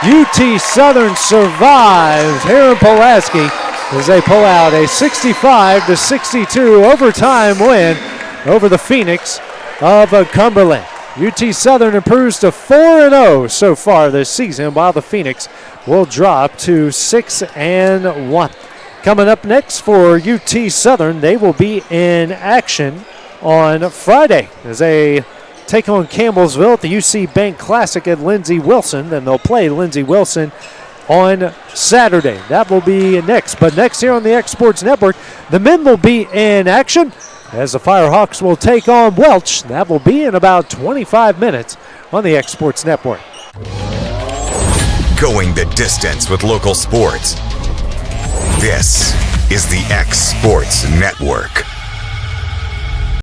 Speaker 20: UT Southern survives here in Pulaski as they pull out a 65-62 overtime win over the Phoenix of Cumberland. UT Southern improves to 4-0 so far this season, while the Phoenix will drop to 6-1. Coming up next for UT Southern, they will be in action on Friday as they take on Campbellsville at the UC Bank Classic at Lindsey Wilson. Then they'll play Lindsey Wilson on Saturday. That will be next. But next here on the X Sports Network, the men will be in action as the Firehawks will take on Welch. That will be in about 25 minutes on the X Sports Network.
Speaker 1: Going the distance with local sports. This is the X Sports Network.